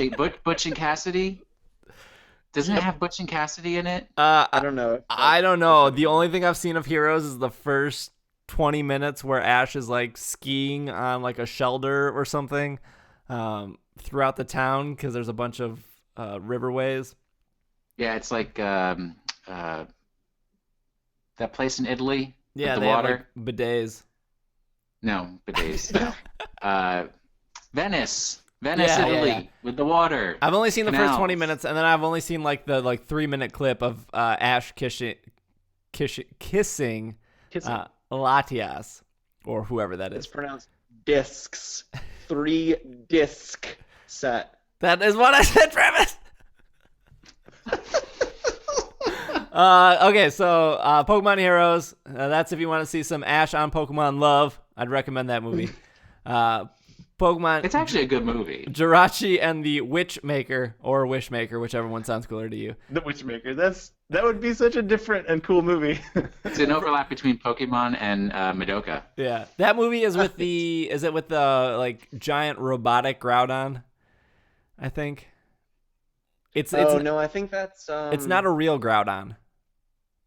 and Cassidy. Doesn't it have Butch and Cassidy in it? I don't know. I don't know. The only thing I've seen of Heroes is the first 20 minutes where Ash is like skiing on like a shelter or something throughout the town because there's a bunch of riverways. Yeah, it's like that place in Italy Yeah, with the they water. have like bidets. No, bidets. Venice, Yeah, Italy, yeah. with the water. I've only seen the first Canals. 20 minutes, and then I've only seen like the 3-minute clip of Ash kissing Latias or whoever that It's is. pronounced discs. 3-disc set. That is what I said, Travis. Okay, so Pokemon Heroes. That's if you want to see some Ash on Pokemon love. I'd recommend that movie. Pokemon. It's actually a good movie. Jirachi and the Witchmaker or Wishmaker, whichever one sounds cooler to you. The Witchmaker. That would be such a different and cool movie. It's an overlap between Pokemon and Madoka. Yeah, that movie is with the. Is it with the like giant robotic Groudon? I think. It's No, I think that's. It's not a real Groudon,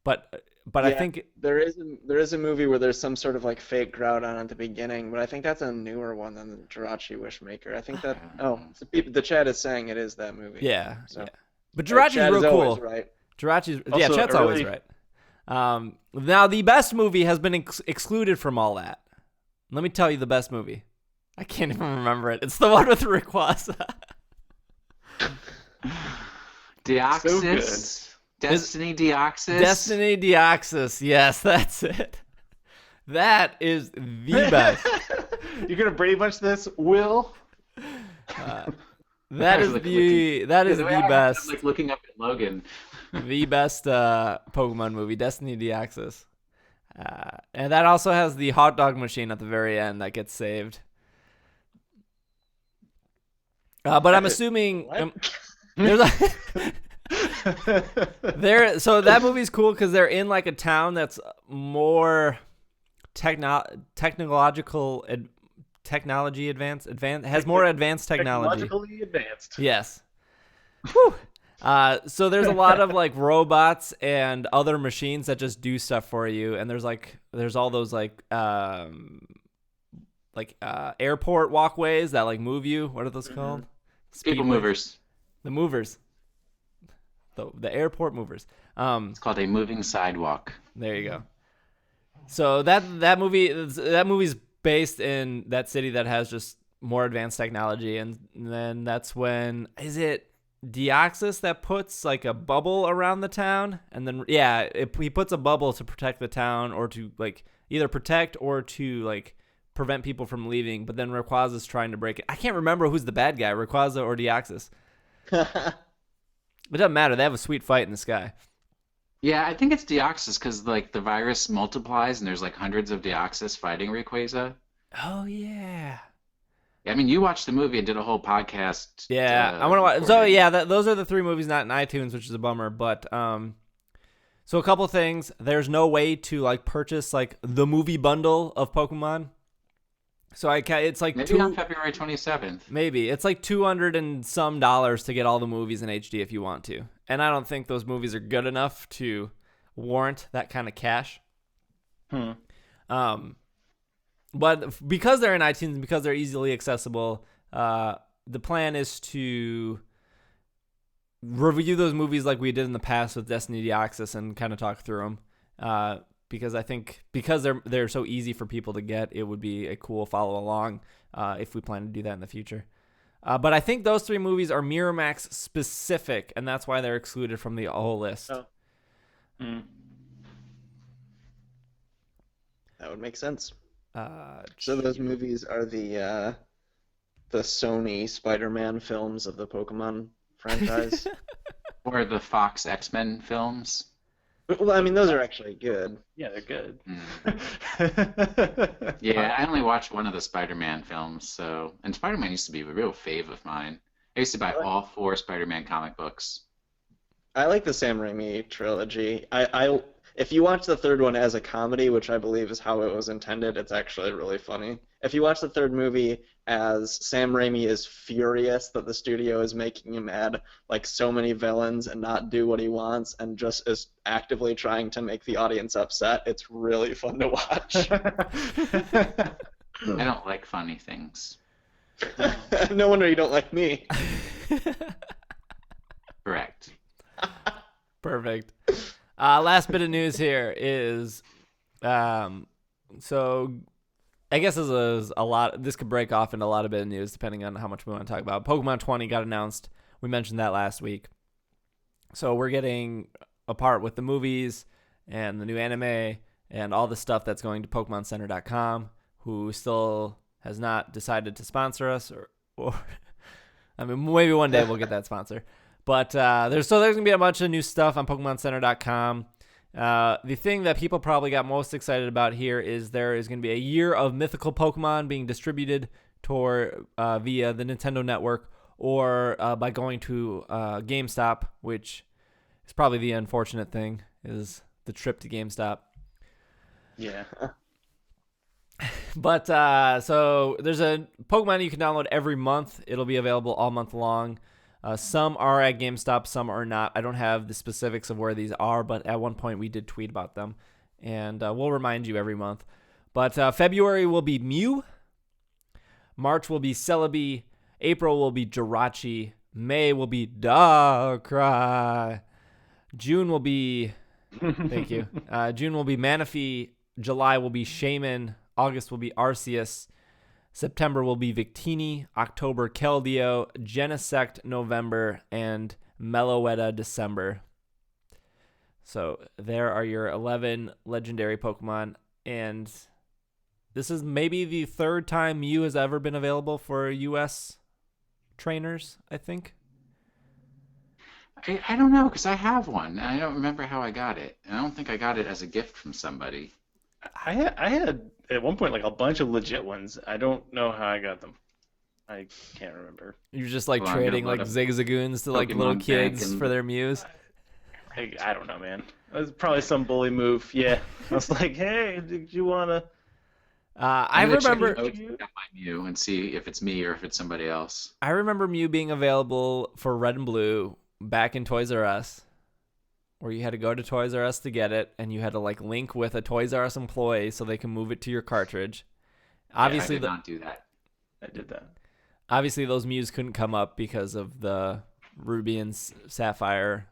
but I Yeah, think there is a movie where there's some sort of like fake Groudon at the beginning, but I think that's a newer one than the Jirachi Wishmaker. I think that. Oh, the chat is saying it is that movie. yeah. So, Yeah. But Chat Jirachi's is real always cool. right. Jirachi's Also, Chet's a always really- right. Now the best movie has been excluded from all that. Let me tell you the best movie. I can't even remember it. It's the one with Rayquaza. Deoxys. Destiny Deoxys. Destiny Deoxys. Yes, that's it. That is the best. You're gonna Brady Bunch this, Will? That is the best. I'm like looking up at Logan. The best Pokemon movie, Destiny Deoxys. And that also has the hot dog machine at the very end that gets saved. But I'm assuming there's so that movie's cool because they're in like a town that's more technology advanced has more advanced technology. Technologically advanced. Yes. Whew. So there's a lot of like robots and other machines that just do stuff for you, and there's all those airport walkways that like move you. What are those called? People Speedways. movers. The movers. The airport movers. It's called a moving sidewalk. There you go. So that movie's based in that city that has just more advanced technology, and then that's when is it Deoxys that puts like a bubble around the town, and then he puts a bubble to protect the town or to like either protect or to like prevent people from leaving. But then Rayquaza's trying to break it. I can't remember who's the bad guy, Rayquaza or Deoxys. It doesn't matter. They have a sweet fight in the sky. Yeah, I think it's Deoxys because like the virus multiplies and there's like hundreds of Deoxys fighting Rayquaza. Oh yeah. I mean, you watched the movie and did a whole podcast. Yeah, I want to watch. So recording. yeah, those are the 3 movies not in iTunes, which is a bummer. But so a couple things. There's no way to like purchase like the movie bundle of Pokemon. So it's like Maybe on February 27th. Maybe it's like $200 and some to get all the movies in HD if you want to. And I don't think those movies are good enough to warrant that kind of cash. But because they're in iTunes and because they're easily accessible, the plan is to review those movies like we did in the past with Destiny Deoxys and kind of talk through them. Because I think because they're so easy for people to get, it would be a cool follow along if we plan to do that in the future. But I think those 3 movies are Miramax specific, and that's why they're excluded from the whole list. Oh. That would make sense. So those movies are the Sony Spider-Man films of the Pokemon franchise. Or the Fox X-Men films. Well, I mean, those are actually good. Yeah, they're good. Yeah, I only watched one of the Spider-Man films, and Spider-Man used to be a real fave of mine. I used to buy all 4 Spider-Man comic books. I like the Sam Raimi trilogy. If you watch the third one as a comedy, which I believe is how it was intended, it's actually really funny. If you watch the third movie as Sam Raimi is furious that the studio is making him add like so many villains and not do what he wants and just is actively trying to make the audience upset, it's really fun to watch. I don't like funny things. No wonder you don't like me. Correct. Perfect. Last bit of news here is, so I guess this is a lot. This could break off into a lot of bit of news depending on how much we want to talk about. Pokemon 20 got announced. We mentioned that last week. So we're getting a part with the movies and the new anime and all the stuff that's going to PokemonCenter.com, who still has not decided to sponsor us, or I mean, maybe one day we'll get that sponsor. But there's going to be a bunch of new stuff on PokemonCenter.com. The thing that people probably got most excited about here is there is going to be a year of mythical Pokemon being distributed via the Nintendo Network or by going to GameStop, which is probably the unfortunate thing, is the trip to GameStop. Yeah. But so there's a Pokemon you can download every month. It'll be available all month long. Some are at GameStop, some are not. I don't have the specifics of where these are, but at one point we did tweet about them, and we'll remind you every month. But February will be Mew, March will be Celebi, April will be Jirachi, May will be Darkrai, June will be, thank you, June will be Manaphy, July will be Shaman, August will be Arceus, September will be Victini, October Keldeo, Genesect November, and Meloetta December. So there are your 11 legendary Pokemon, and this is maybe the 3rd time Mew has ever been available for U.S. trainers, I think. I don't know, because I have one. I don't remember how I got it. I don't think I got it as a gift from somebody. I had at one point like a bunch of legit ones. I don't know how I got them. I can't remember. You're just like Well, trading like Zigzagoons to like Pokemon little Bank kids and- for their Mews. I don't know, man. It was probably some bully move. Yeah. I was like, hey, did you wanna? I I'm gonna check remember. the notes on my Mew and see if it's me or if it's somebody else. I remember Mew being available for Red and Blue back in Toys R Us, where you had to go to Toys R Us to get it, and you had to like link with a Toys R Us employee so they can move it to your cartridge. Obviously, I did not do that. I did that. Obviously, those Mews couldn't come up because of the Ruby and Sapphire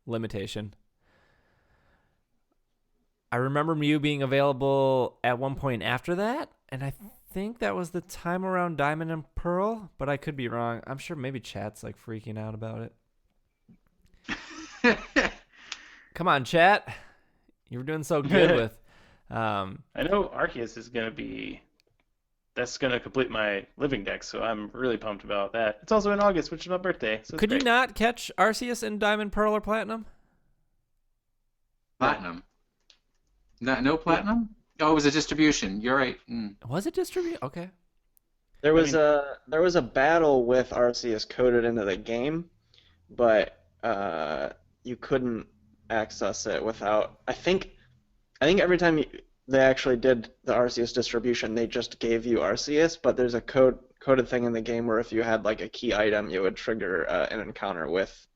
limitation. I remember Mew being available at one point after that, and I think that was the time around Diamond and Pearl, but I could be wrong. I'm sure maybe chat's like freaking out about it. Come on, chat. You were doing so good with. I know Arceus is gonna be. That's gonna complete my living deck, so I'm really pumped about that. It's also in August, which is my birthday. So it's Could you great. not catch Arceus in Diamond, Pearl, or Platinum? Platinum. No platinum? Oh, it was a distribution. You're right. Was it distributed? Okay. There was a battle with Arceus coded into the game, but you couldn't access it without. I think every time they actually did the Arceus distribution, they just gave you Arceus, but there's a coded thing in the game where if you had like a key item, you would trigger an encounter with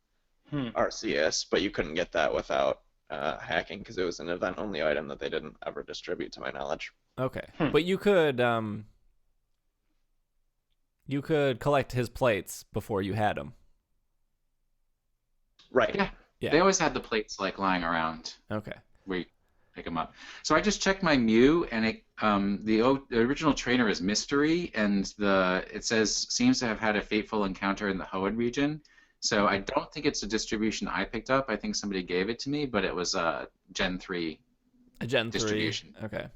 Arceus, but you couldn't get that without hacking because it was an event-only item that they didn't ever distribute, to my knowledge. Okay, but you could collect his plates before you had him. Right. Yeah. They always had the plates like lying around. Okay. Where you pick them up. So I just checked my Mew, and it the original trainer is Mystery, and it says seems to have had a fateful encounter in the Hoenn region. So I don't think it's a distribution I picked up. I think somebody gave it to me, but it was a Gen 3 distribution. Okay.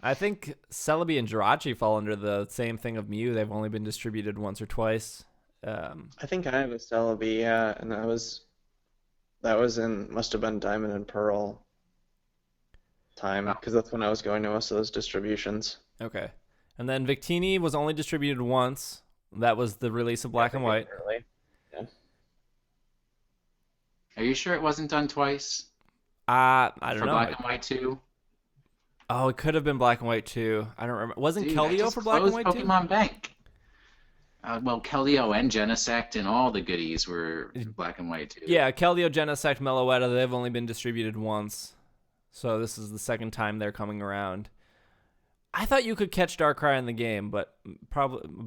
I think Celebi and Jirachi fall under the same thing of Mew. They've only been distributed once or twice. I think I have a Celebi, yeah, and that was must have been Diamond and Pearl time, because that's when I was going to most of those distributions. Okay. And then Victini was only distributed once. That was the release of Black and White. Early. Yeah. Are you sure it wasn't done twice? I don't know. For Black and White 2? Oh, it could have been Black and White 2. I don't remember. Wasn't Keldeo for Black and White 2? Pokemon Bank. Well, Keldeo and Genesect and all the goodies were Black and White 2. Yeah, Keldeo, Genesect, Meloetta, they've only been distributed once. So this is the second time they're coming around. I thought you could catch Darkrai in the game, but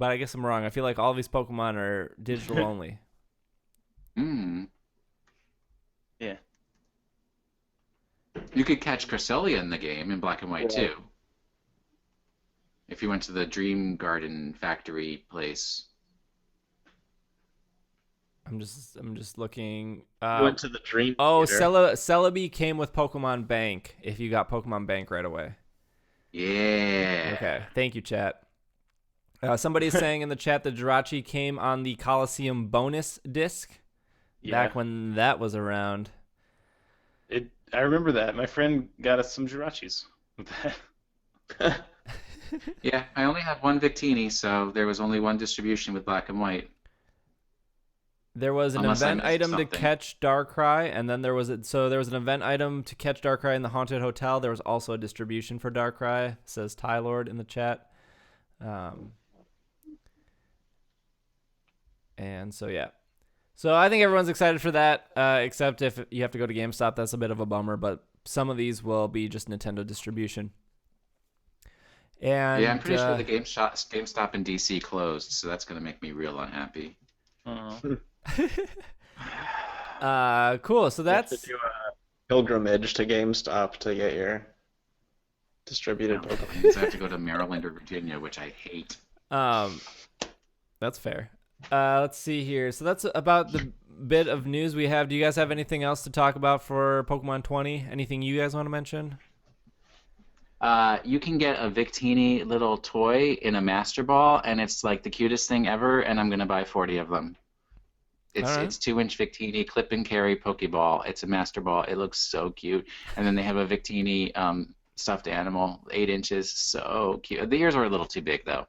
I guess I'm wrong. I feel like all of these Pokemon are digital only. Yeah. You could catch Cresselia in the game in Black and White too. If you went to the Dream Garden factory place. I'm just looking. Went to the Dream. Oh, Celebi came with Pokemon Bank. If you got Pokemon Bank right away. Yeah. Okay. Thank you, chat. Somebody's saying in the chat that Jirachi came on the Coliseum bonus disc back when that was around. I remember that. My friend got us some Jirachis with that. Yeah, I only have one Victini, so there was only one distribution with Black and White. There was an event item to catch Darkrai, and then there was an event item to catch Darkrai in the Haunted Hotel. There was also a distribution for Darkrai, says Tylord in the chat. And so, yeah. So I think everyone's excited for that, except if you have to go to GameStop. That's a bit of a bummer, but some of these will be just Nintendo distribution. And, yeah, I'm pretty sure the GameStop in DC closed, so that's going to make me real unhappy. Cool. So that's you have to do a pilgrimage to GameStop to get your distributed Pokemon. I have to go to Maryland or Virginia, which I hate. That's fair. Let's see here. So that's about the bit of news we have. Do you guys have anything else to talk about for Pokemon 20? Anything you guys want to mention? You can get a Victini little toy in a Master Ball, and it's like the cutest thing ever, and I'm going to buy 40 of them. It's 2-inch Victini clip and carry Pokeball. It's a Master Ball. It looks so cute. And then they have a Victini stuffed animal, 8 inches. So cute. The ears are a little too big, though.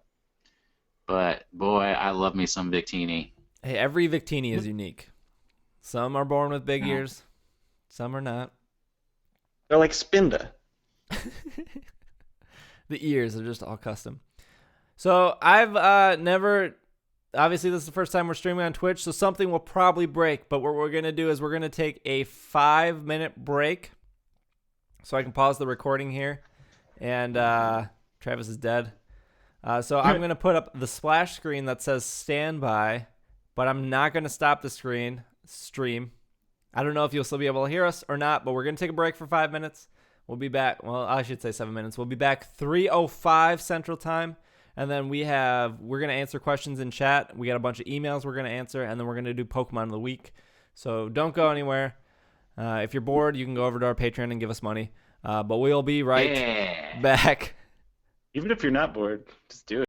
But, boy, I love me some Victini. Hey, every Victini is unique. Some are born with big ears. Some are not. They're like Spinda. The ears are just all custom. So I've never... Obviously, this is the first time we're streaming on Twitch, so something will probably break. But what we're going to do is we're going to take a 5-minute break so I can pause the recording here. And Travis is dead. So I'm going to put up the splash screen that says standby, but I'm not going to stop the stream. I don't know if you'll still be able to hear us or not, but we're going to take a break for 5 minutes. We'll be back. Well, I should say 7 minutes. We'll be back 3:05 Central Time. And then we're going to answer questions in chat. We got a bunch of emails we're going to answer, and then we're going to do Pokemon of the Week. So don't go anywhere. If you're bored, you can go over to our Patreon and give us money. But we'll be right back. Even if you're not bored, just do it.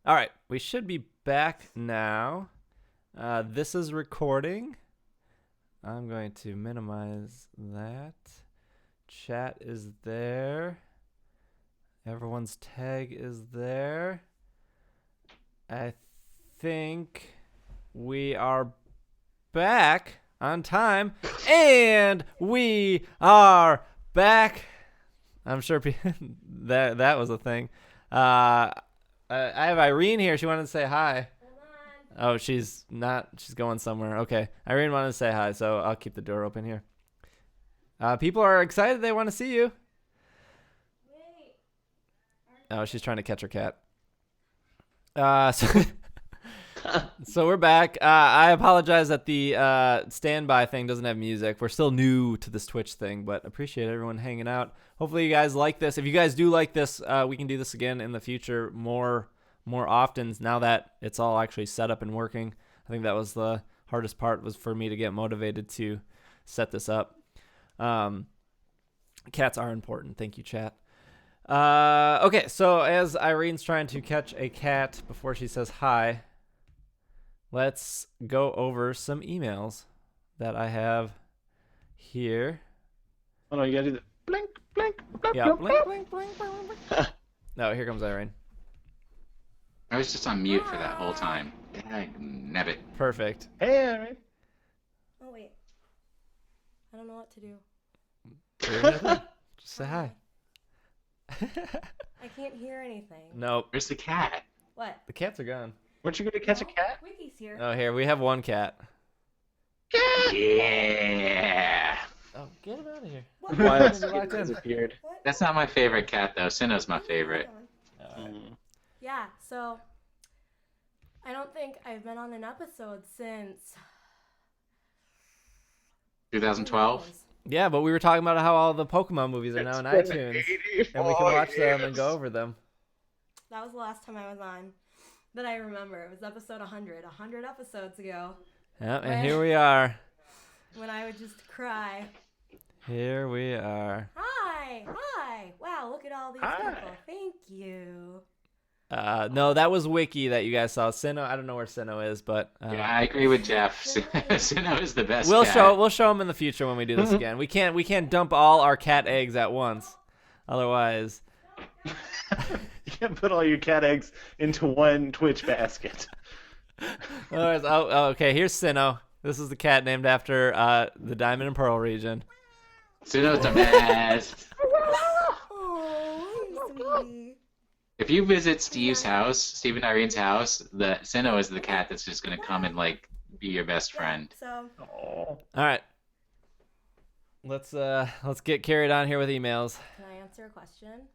All right, we should be back now. This is recording. I'm going to minimize that. Chat is there. Everyone's tag is there. I think we are back on time, and we are back. I'm sure that was a thing. I have Irene here. She wanted to say hi. Oh, she's not. She's going somewhere. Okay. Irene wanted to say hi, so I'll keep the door open here. People are excited. They want to see you. Wait. Oh, she's trying to catch her cat. So we're back. I apologize that the standby thing doesn't have music. We're still new to this Twitch thing, but appreciate everyone hanging out. Hopefully you guys like this. If you guys do like this, we can do this again in the future more often now that it's all actually set up and working. I think that was the hardest part, was for me to get motivated to set this up. Cats are important. Thank you, chat. Okay, so as Irene's trying to catch a cat before she says hi, let's go over some emails that I have here. Oh no, you gotta do the blink, blink, blink, Yeah, blink, blink, blink, blink, blink, blink. No, here comes Irene. I was just on mute for that whole time. Nebbit. Perfect. Hey, Aaron. Oh wait. I don't know what to do. Just say hi. I can't hear anything. Nope. Where's the cat? What? The cats are gone. Weren't you going to catch a cat? Wiki's here. Oh, here, we have one cat. Yeah. Oh, get him out of here. What? Why Why else is it locked in? disappeared? What? That's not my favorite cat, though. Sinnoh's my favorite. Hold on. Yeah, so I don't think I've been on an episode since 2012? Yeah, but we were talking about how all the Pokemon movies are now in iTunes, and we can watch them and go over them. That was the last time I was on that I remember. It was episode 100, 100 episodes ago, Yeah, and here we are. when I would just cry. Here we are. Hi! Wow, look at all these Hi. people. Thank you. No, that was Wiki that you guys saw. Sinnoh, I don't know where Sinnoh is, but Yeah, I agree with Jeff. Sinnoh is the best we'll cat. show him in the future when we do this again. We can't dump all our cat eggs at once, otherwise. You can't put all your cat eggs into one Twitch basket. Otherwise, okay. Here's Sinnoh. This is the cat named after the Diamond and Pearl region. Sinnoh's the best. Oh, sweetie. If you visit Steve's house, Steve and Irene's house, the Sinnoh is the cat that's just gonna come and like be your best friend. So, Oh. All right. Let's get carried on here with emails. can I answer a question?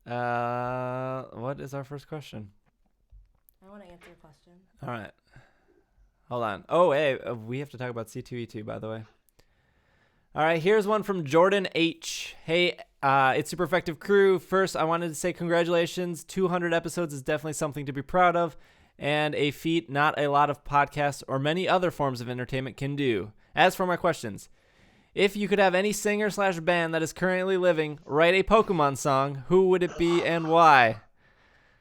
What is our first question? I want to answer a question. All right. Hold on. Oh, hey, we have to talk about C2E2, by the way. All right, here's one from Jordan H. Hey, it's Super Effective Crew. First, I wanted to say congratulations. 200 episodes is definitely something to be proud of, and a feat not a lot of podcasts or many other forms of entertainment can do. As for my questions, if you could have any singer/band that is currently living write a Pokemon song, who would it be and why?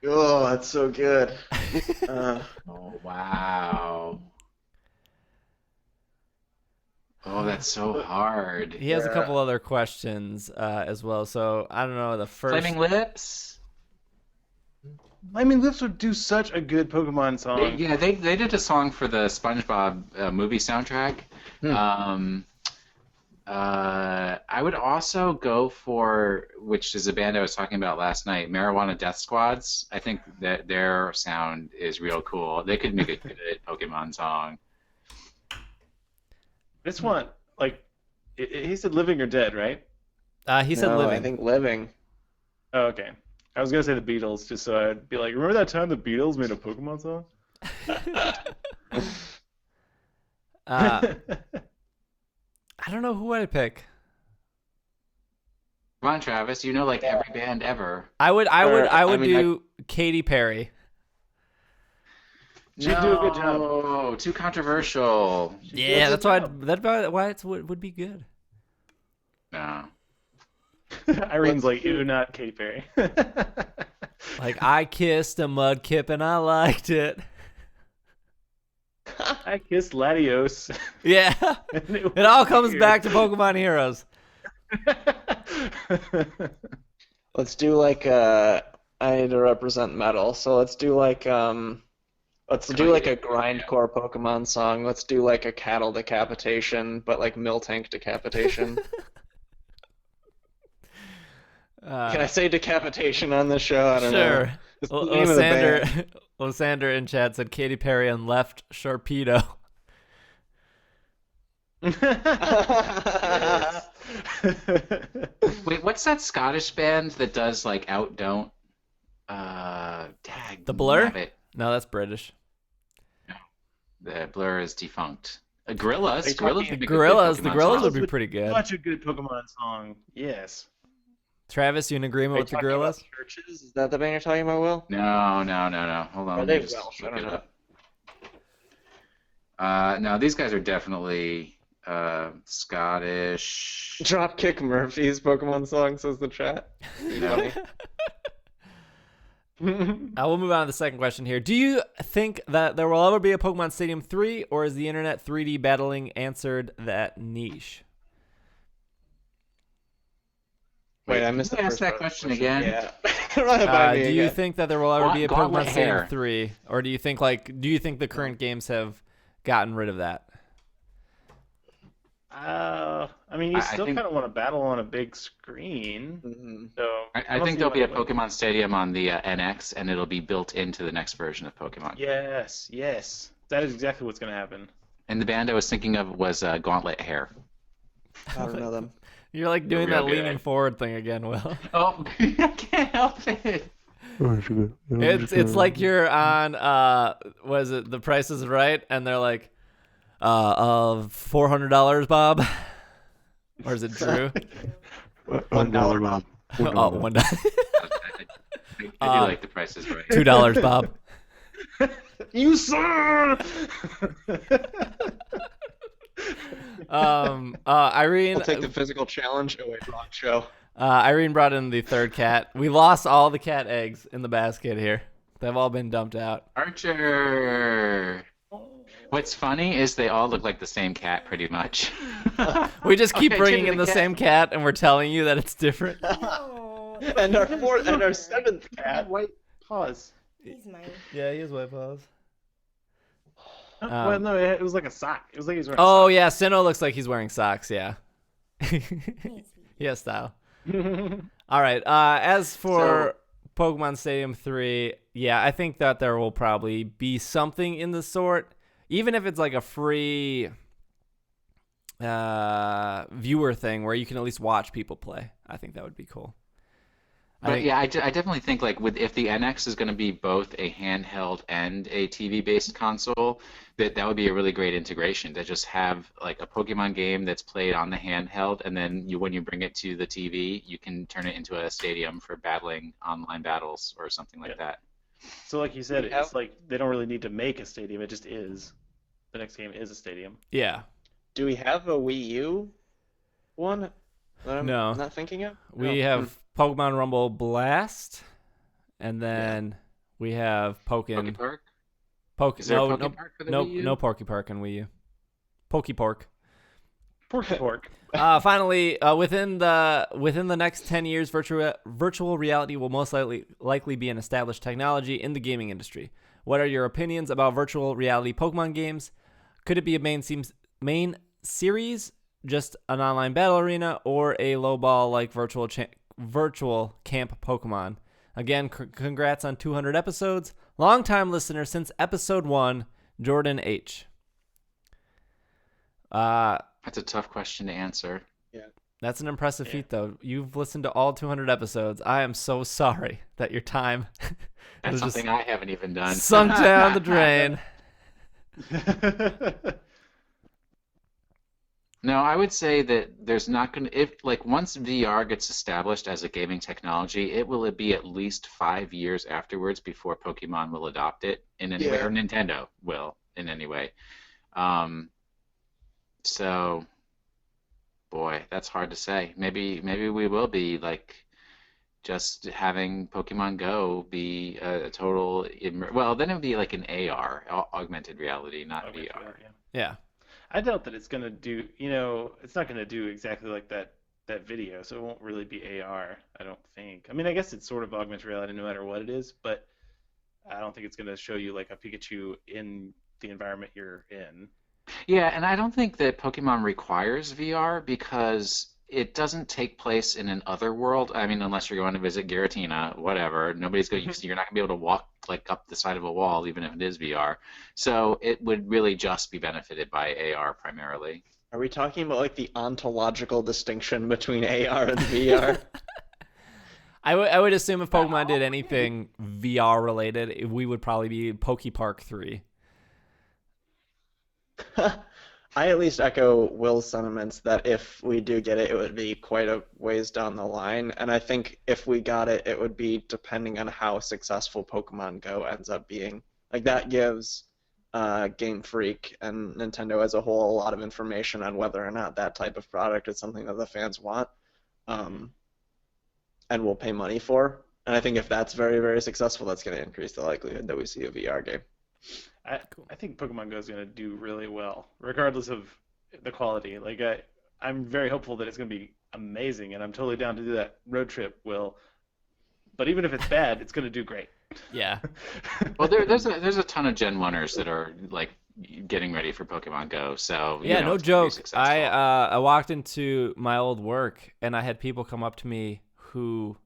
Oh, that's so good. Oh wow. Oh, that's so hard. He has a Yeah. couple other questions as well, so I don't know the first. Flaming Lips. Flaming Lips would do such a good Pokemon song. They did a song for the SpongeBob movie soundtrack. I would also go for, which is a band I was talking about last night, Marijuana Death Squads. I think that their sound is real cool. They could make a good Pokemon song. This one, like, he said living or dead, right? He said No, living. I think living. Oh, okay. I was gonna say the Beatles, just so I'd be like, remember that time the Beatles made a Pokemon song? I don't know who I'd pick. Come on, Travis. You know like every band ever. I would I mean, do Katy Perry. She'd do a good job. No, too controversial. Yeah, does that's a why job. why it would be good. No. Irene's like, ew, not Katy Perry. Like, I kissed a mudkip and I liked it. I kissed Latios. Yeah. and It all comes weird. back to Pokemon Heroes. Let's do like I need to represent metal, so let's do like a grindcore Pokemon song. Let's do like a cattle decapitation, but like Miltank decapitation. Can I say decapitation on this show? I don't know. Sure. It's the name of the band. Lysander in chat said Katy Perry and left Sharpedo. Wait, what's that Scottish band that does like Out Don't? The Blur? nabbit. No, that's British. The Blur is defunct. Gorillas. talking- Would be The good Gorillas Pokemon would songs. be pretty good. Such a good Pokemon song. Yes. Travis, you in agreement Are you with the talking Gorillas? about churches? Is that the band you're talking about, Will? No. Hold on. Are let they me just Welsh? I look don't it know. up. No, these guys are definitely Scottish. Dropkick Murphy's Pokemon song, says the chat. No. We'll move on to the second question here. Do you think that there will ever be a Pokemon Stadium 3, or is the internet 3D battling answered that niche? Wait, I missed Can the you ask first that part of the question again? Yeah. Run it by me Do you again. think that there will ever be a Gauntlet Pokemon Stadium Hair. 3, or do you think the current games have gotten rid of that? I mean, you I still think- kind of want to battle on a big screen. Mhm. So I don't think see there'll be a why they wouldn't. Pokemon Stadium on the NX, and it'll be built into the next version of Pokemon. Yes. That is exactly what's going to happen. And the band I was thinking of was Gauntlet Hair. I don't know them. You're like doing Real that good. leaning forward thing again, Will. Oh, I can't help it. It's like you're on was it The Price is Right, and they're like, $400, Bob, or is it Drew? $1, Bob. Oh, $1. I do like the prices right. $2, Bob. You sir! Irene. I'll take the physical challenge. Oh wait, wrong show. Irene brought in the third cat. We lost all the cat eggs in the basket here. They've all been dumped out. Archer. What's funny is they all look like the same cat, pretty much. We just keep Okay, bringing Jimmy in the the cat. same cat, and we're telling you that it's different. No, And our seventh cat. White paws. he's mine. Yeah, he has white paws. Well, no, it was like a sock. It was like he was wearing Oh yeah, Sinnoh looks like he's wearing socks. Yeah, He's he has style. socks. All right. As for Pokemon Stadium 3, yeah, I think that there will probably be something in the sort, even if it's like a free viewer thing where you can at least watch people play. I think that would be cool. But yeah, I definitely think like if the NX is going to be both a handheld and a TV-based console, that would be a really great integration to just have like a Pokemon game that's played on the handheld, and then when you bring it to the TV, you can turn it into a stadium for battling online battles or something like that. So, like you said, Yeah. it's like they don't really need to make a stadium. It just is. The next game is a stadium. Yeah. Do we have a Wii U one that I'm No. not thinking of? We No. have Pokemon Rumble Blast, and then we have Poke Park? Is there a Poke Park for the Wii U? no Pokepark on Wii U. Pokepork. Pork. Finally, within the next 10 years, virtual reality will most likely be an established technology in the gaming industry. What are your opinions about virtual reality Pokemon games? Could it be a main series, just an online battle arena, or a low ball like virtual camp Pokemon? Again, congrats on 200 episodes. Longtime listener since episode 1, Jordan H. That's a tough question to answer. That's an impressive feat, though. You've listened to all 200 episodes. I am so sorry that your time That's was just something I haven't even done. sunk down the drain. No, I would say that there's not going to, if like once VR gets established as a gaming technology, it will be at least 5 years afterwards before Pokemon will adopt it in any way, Yeah. or Nintendo will in any way. So, boy, that's hard to say. Maybe we will be like just having Pokemon Go be a total well, then it would be like an AR, augmented reality, not Augmented VR. reality, yeah. Yeah. I doubt that it's gonna do. It's not gonna do exactly like that video, so it won't really be AR. I don't think. I mean, I guess it's sort of augmented reality no matter what it is, but I don't think it's gonna show you like a Pikachu in the environment you're in. Yeah, and I don't think that Pokemon requires VR because it doesn't take place in an other world. I mean, unless you're going to visit Giratina, whatever. Nobody's going. You're not going to be able to walk like up the side of a wall, even if it is VR. So it would really just be benefited by AR primarily. Are we talking about like the ontological distinction between AR and VR? I would assume if Pokemon did anything VR related, we would probably be Pokepark 3. I at least echo Will's sentiments that if we do get it, it would be quite a ways down the line. And I think if we got it, it would be depending on how successful Pokemon Go ends up being. Like that gives Game Freak and Nintendo as a whole a lot of information on whether or not that type of product is something that the fans want and will pay money for. And I think if that's very, very successful, that's going to increase the likelihood that we see a VR game. I think Pokemon Go is going to do really well, regardless of the quality. Like I'm very hopeful that it's going to be amazing, and I'm totally down to do that road trip, Will. But even if it's bad, it's going to do great. Yeah. Well, there's a ton of Gen 1ers that are like getting ready for Pokemon Go. So Yeah, no it's gonna be joke. successful. I walked into my old work and I had people come up to me who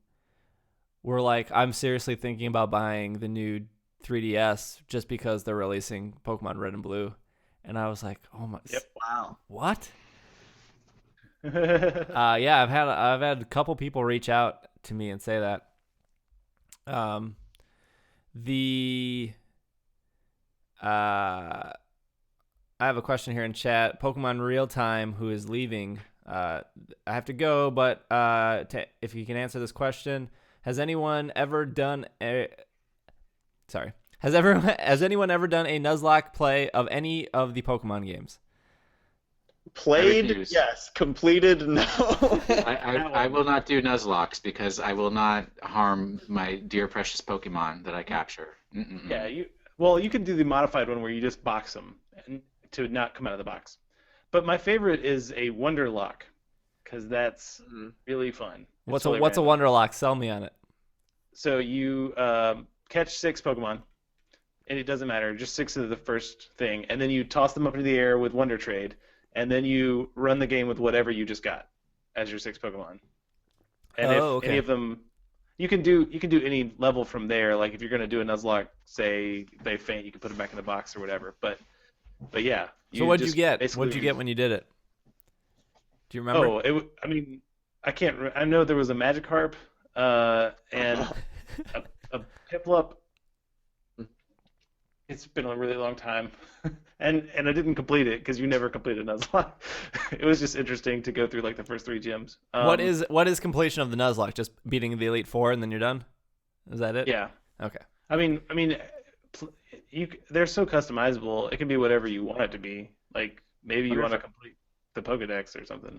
were like, "I'm seriously thinking about buying the new 3DS just because they're releasing Pokemon Red and Blue," and I was like, "Oh my, Yep. Wow. what?" Yeah, I've had a couple people reach out to me and say that. I have a question here in chat. Pokemon Real Time, who is leaving. I have to go, but if you can answer this question, has anyone ever done a Has anyone ever done a Nuzlocke play of any of the Pokemon games? Played, refuse. yes. Completed, no. I will not do Nuzlocks because I will not harm my dear precious Pokemon that I capture. Mm-mm. Yeah, you can do the modified one where you just box them and to not come out of the box. But my favorite is a Wonderlock because that's really fun. What's It's a really random. Wonderlock? Sell me on it. So you catch 6 Pokemon, and it doesn't matter, just 6 of the first thing, and then you toss them up into the air with Wonder Trade, and then you run the game with whatever you just got as your 6 Pokemon. And if any of them, you can do any level from there. Like if you're gonna do a Nuzlocke, say they faint, you can put them back in the box or whatever. But yeah. So what'd you just get? basically- What'd you get when you did it? Do you remember? Oh, I can't. I know there was a Magikarp and a Piplup. It's been a really long time, and I didn't complete it because you never completed Nuzlocke. It was just interesting to go through like the first 3 gyms. What is completion of the Nuzlocke? Just beating the Elite Four and then you're done? Is that it? Yeah. Okay. I mean, they're so customizable. It can be whatever you want it to be. Like maybe you want to complete the Pokedex or something.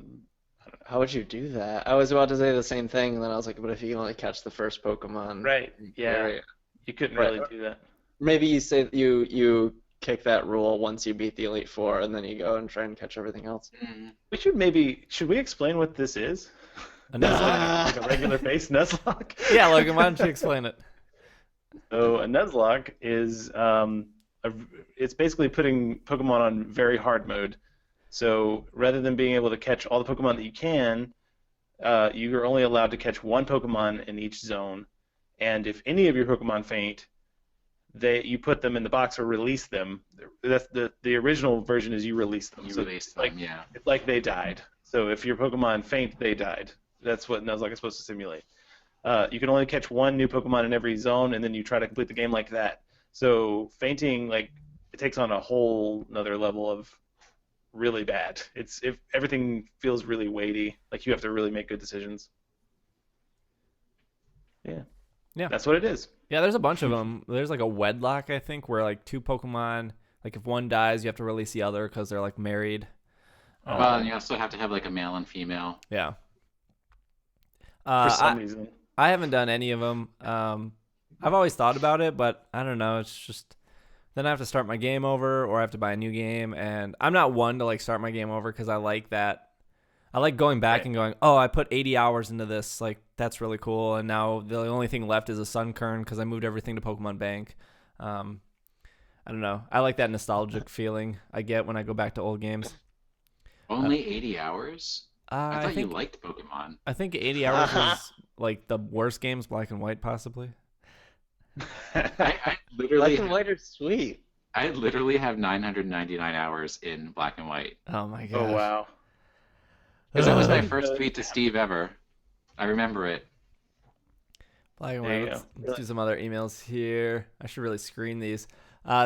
I don't know. How would you do that? I was about to say the same thing, and then I was like, but if you can only catch the first Pokemon. Right. Yeah. You couldn't really do that. Maybe you say you kick that rule once you beat the Elite Four, and then you go and try and catch everything else. Should we explain what this is? A Nuzlocke? Like a regular base Nuzlocke? Yeah, Logan, why don't you explain it? So a Nuzlocke is it's basically putting Pokemon on very hard mode. So rather than being able to catch all the Pokemon that you can, you are only allowed to catch 1 Pokemon in each zone. And if any of your Pokemon faint, you put them in the box or release them. That's the original version is you release them. Release them, yeah. It's like they died. So if your Pokemon faint, they died. That's what Nuzlocke is supposed to simulate. You can only catch 1 new Pokemon in every zone, and then you try to complete the game like that. So fainting, like, it takes on a whole another level of really bad. If everything feels really weighty, like you have to really make good decisions. Yeah. Yeah. That's what it is. Yeah, there's a bunch of them. There's like a wedlock, I think, where like 2 Pokemon, like if one dies, you have to release the other because they're like married. Well, and you also have to have like a male and female. Yeah. For some reason. I haven't done any of them. I've always thought about it, but I don't know. It's just then I have to start my game over, or I have to buy a new game, and I'm not one to like start my game over because I like that. I like going back and going, oh, I put 80 hours into this. Like, that's really cool. And now the only thing left is a Sun Kern because I moved everything to Pokemon Bank. I don't know. I like that nostalgic feeling I get when I go back to old games. Only 80 hours? I thought think you liked Pokemon. I think 80 hours is like the worst games, Black and White possibly. I Black literally and white are sweet. I literally have 999 hours in Black and White. Oh my gosh. Oh wow. Because that was my first tweet to Steve ever. I remember it. Black and There you White. go. Let's do some other emails here. I should really screen these.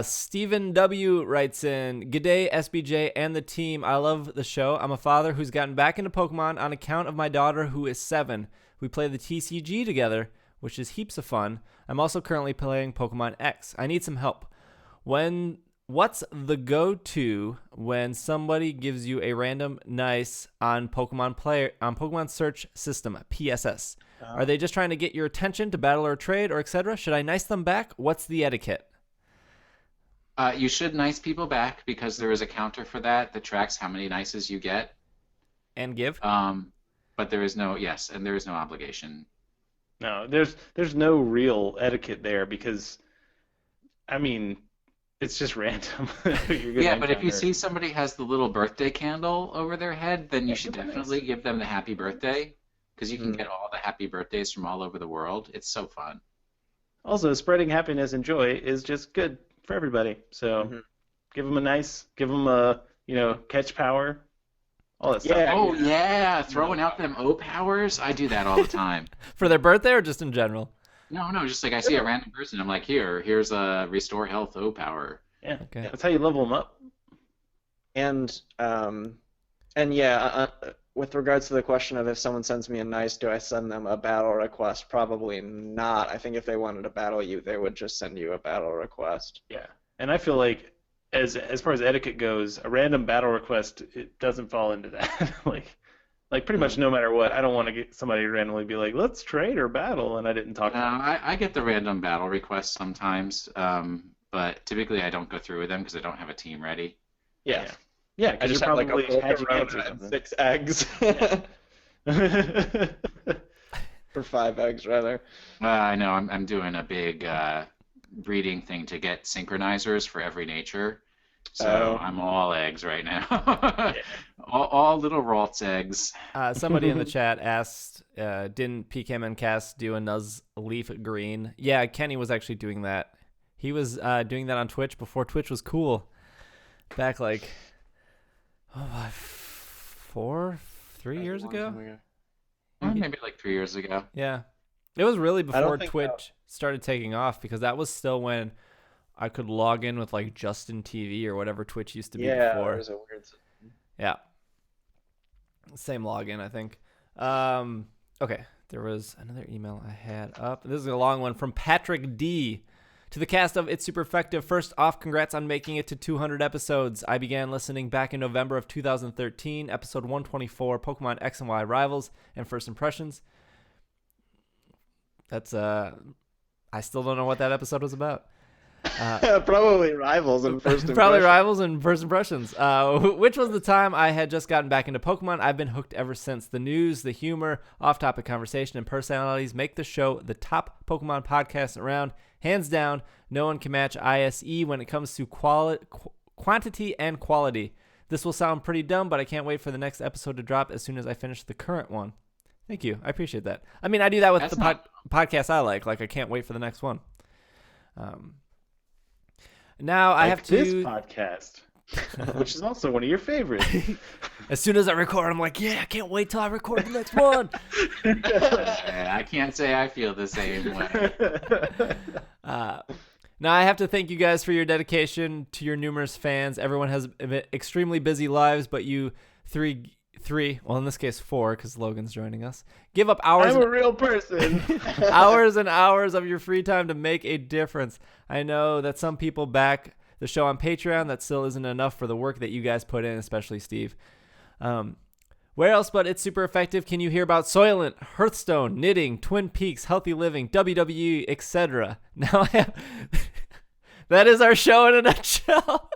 Stephen W. writes in, G'day, SBJ and the team. I love the show. I'm a father who's gotten back into Pokemon on account of my daughter who is 7. We play the TCG together, which is heaps of fun. I'm also currently playing Pokemon X. I need some help. What's the go-to when somebody gives you a random nice on Pokemon Search System, PSS? Are they just trying to get your attention to battle or trade or etc.? Should I nice them back? What's the etiquette? You should nice people back because there is a counter for that tracks how many nices you get. And give? But there is no obligation. No, there's no real etiquette there because, I mean, it's just random. Yeah, but if you see somebody has the little birthday candle over their head, then you should definitely give them the happy birthday because you can get all the happy birthdays from all over the world. It's so fun. Also, spreading happiness and joy is just good for everybody. So give them a catch power, all that stuff. Yeah. Oh, yeah, throwing out them O powers. I do that all the time. For their birthday or just in general? No, just like I see a random person, I'm like, here's a Restore Health O power. Yeah, Okay. that's how you level them up. And yeah, with regards to the question of if someone sends me a nice, do I send them a battle request? Probably not. I think if they wanted to battle you, they would just send you a battle request. Yeah, and I feel like as far as etiquette goes, a random battle request it doesn't fall into that. like pretty much no matter what, I don't want to get somebody to randomly be like, let's trade or battle, and I didn't talk. I get the random battle requests sometimes, but typically I don't go through with them because I don't have a team ready. Yeah. Yeah, I because just you're have probably like a hatching Volcarona eggs or and something. 6 eggs. For 5 eggs, rather. I know I'm doing a big breeding thing to get synchronizers for every nature. So I'm all eggs right now. all little Ralts eggs. Somebody in the chat asked, didn't PKMN Cast do a Nuzleaf Green? Yeah, Kenny was actually doing that. He was doing that on Twitch before Twitch was cool. Back like 3 years ago? Maybe like 3 years ago. Yeah. It was really before think Twitch started taking off because that was still when I could log in with like Justin TV or whatever Twitch used to be before. It was a weird system. Yeah. Same login, I think. Okay. There was another email I had up. This is a long one from Patrick D. To the cast of It's Super Effective, first off, congrats on making it to 200 episodes. I began listening back in November of 2013, episode 124, Pokemon X and Y Rivals and First Impressions. That's, I still don't know what that episode was about. Probably Rivals and First Impressions. Probably Rivals and First Impressions, which was the time I had just gotten back into Pokemon. I've been hooked ever since. The news, the humor, off-topic conversation, and personalities make the show the top Pokemon podcast around. Hands down, no one can match ISE when it comes to quantity and quality. This will sound pretty dumb, but I can't wait for the next episode to drop as soon as I finish the current one. Thank you. I appreciate that. I mean, I do that with the podcast I like. Like, I can't wait for the next one. Now I have to this podcast, which is also one of your favorites. As soon as I record, I'm like, yeah, I can't wait till I record the next one. I can't say I feel the same way. Now I have to thank you guys for your dedication to your numerous fans. Everyone has extremely busy lives, but you three, well, in this case 4, because Logan's joining us, give up hours. I'm a real person. Hours and hours of your free time to make a difference. I know that some people back the show on Patreon. That still isn't enough for the work that you guys put in, especially Steve. Where else but It's Super Effective can you hear about Soylent, Hearthstone, knitting, Twin Peaks, healthy living, WWE, etc.? Now that is our show in a nutshell.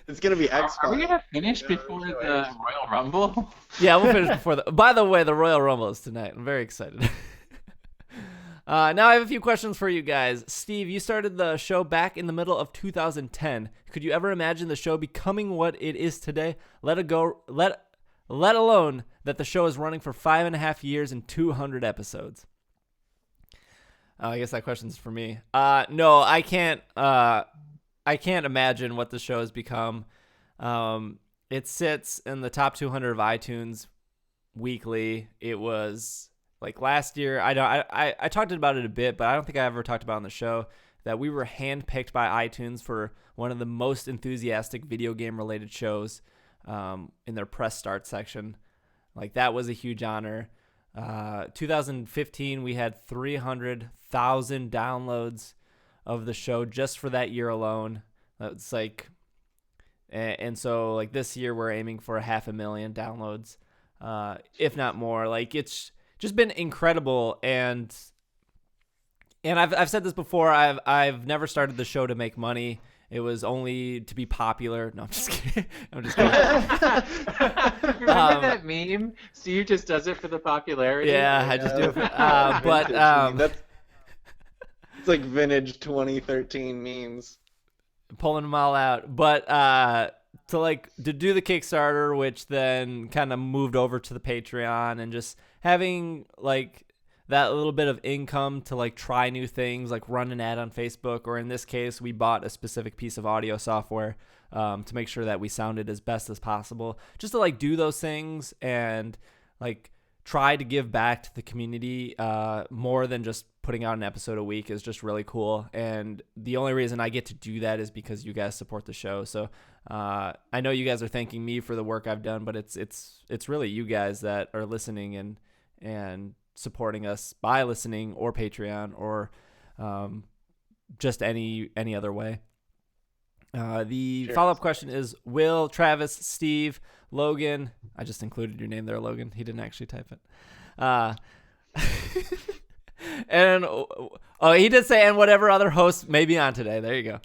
It's gonna be X. Are we gonna finish before the Royal Rumble? Yeah, we'll finish before the. By the way, the Royal Rumble is tonight. I'm very excited. Now I have a few questions for you guys. Steve, you started the show back in the middle of 2010. Could you ever imagine the show becoming what it is today? Let alone that the show is running for 5.5 years and 200 episodes. I guess that question's for me. No, I can't. I can't imagine what the show has become. It sits in the top 200 of iTunes weekly. It was like last year. I talked about it a bit, but I don't think I ever talked about it on the show that we were handpicked by iTunes for one of the most enthusiastic video game related shows in their press start section. Like that was a huge honor. 2015, we had 300,000 downloads of the show just for that year alone. It's like, and so like this year we're aiming for 500,000 downloads, if not more. Like it's just been incredible, and I've said this before. I've never started the show to make money. It was only to be popular. No, I'm just kidding. I'm just kidding. Remember that meme? Steve just does it for the popularity. Yeah, I just do it. That's it's like vintage 2013 memes. Pulling them all out. But to do the Kickstarter, which then kind of moved over to the Patreon, and just having like that little bit of income to like try new things, like run an ad on Facebook, or in this case, we bought a specific piece of audio software to make sure that we sounded as best as possible, just to like do those things and like try to give back to the community more than just putting out an episode a week is just really cool. And the only reason I get to do that is because you guys support the show. So I know you guys are thanking me for the work I've done, but it's really you guys that are listening and supporting us by listening or Patreon or just any other way. The follow-up question is, Will, Travis, Steve, Logan, I just included your name there, Logan. He didn't actually type it. And he did say, and whatever other hosts may be on today. There you go.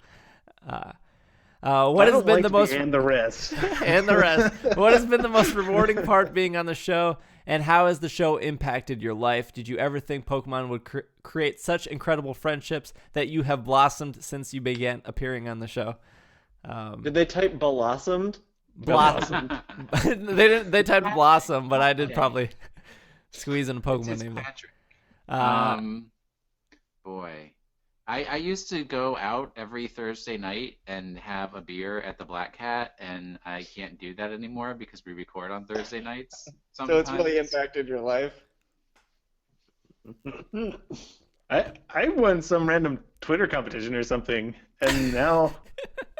What has been the most and the rest and the rest? What has been the most rewarding part being on the show, and how has the show impacted your life? Did you ever think Pokemon would create such incredible friendships that you have blossomed since you began appearing on the show? Did they type blossomed? Blossom. They typed Blossom, but I did probably squeeze in a Pokemon name there. Boy, I used to go out every Thursday night and have a beer at the Black Cat, and I can't do that anymore because we record on Thursday nights sometimes. So it's really impacted your life? I won some random Twitter competition or something, and now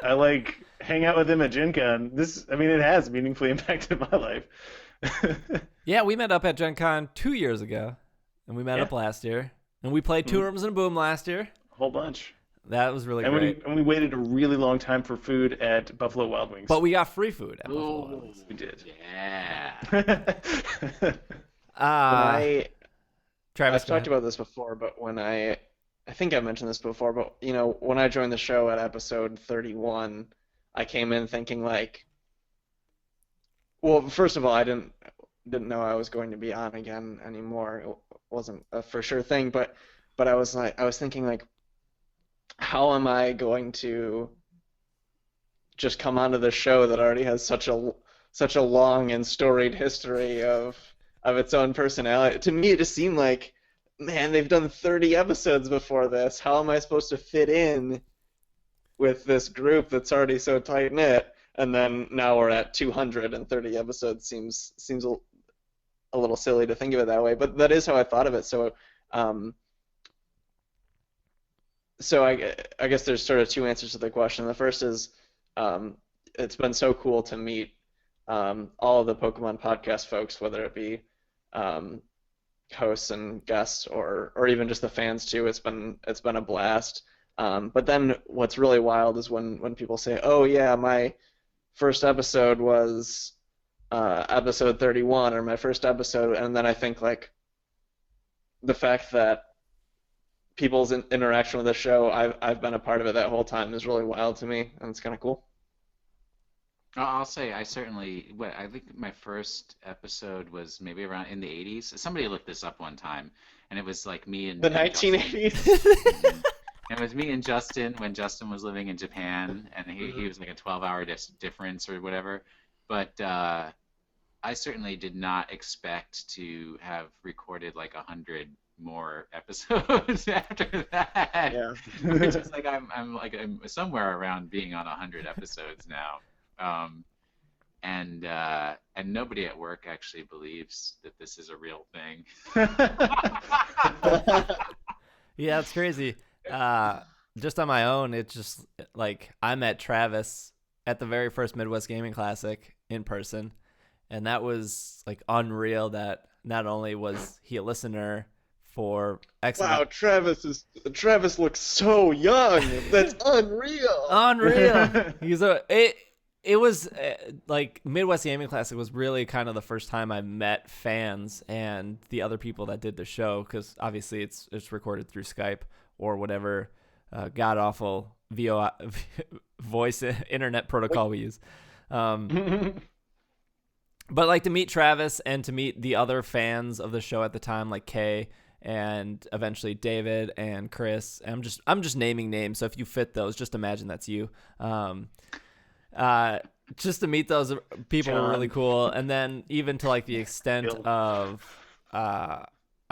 I like hang out with him at Gen Con. It has meaningfully impacted my life. Yeah, we met up at Gen Con 2 years ago, and we met up last year, and we played Two Rooms and a Boom last year. A whole bunch. That was really great. And we waited a really long time for food at Buffalo Wild Wings. But we got free food at Buffalo Wild Wings. We did. Yeah. Travis, I've talked about this before, but when I think I mentioned this before, but when I joined the show at episode 31, I came in thinking like, well, first of all, I didn't know I was going to be on again anymore. It wasn't a for sure thing, but I was thinking like, how am I going to just come onto the show that already has such a long and storied history of its own personality? To me, it just seemed like, man, they've done 30 episodes before this. How am I supposed to fit in with this group that's already so tight knit? And then now we're at 230 episodes. Seems a little silly to think of it that way, but that is how I thought of it. So, I guess there's sort of two answers to the question. The first is, it's been so cool to meet all of the Pokemon Podcast folks, whether it be hosts and guests or even just the fans too. It's been a blast. But then what's really wild is when people say, "Oh yeah, my first episode was episode 31 or my first episode, and then I think like the fact that people's interaction with the show, I've been a part of it that whole time, is really wild to me, and it's kind of cool. I'll say I think my first episode was maybe around in the 80s. Somebody looked this up one time, and it was like me and The and Justin. 1980s. It was me and Justin when Justin was living in Japan, and he was like a 12-hour difference or whatever. But I certainly did not expect to have recorded like 100 more episodes after that. Yeah. It's just like I'm somewhere around being on 100 episodes now. And nobody at work actually believes that this is a real thing. Yeah, it's crazy. Just on my own, it's just like I met Travis at the very first Midwest Gaming Classic in person, and that was like unreal. That not only was he a listener for X Wow, Travis looks so young. That's unreal. unreal. It was like Midwest Gaming Classic was really kind of the first time I met fans and the other people that did the show, because obviously it's recorded through Skype or whatever god awful voice internet protocol we use. But like to meet Travis and to meet the other fans of the show at the time, like Kay and eventually David and Chris. And I'm just naming names, so if you fit those, just imagine that's you. Just to meet those people were really cool. And then even to like the extent of I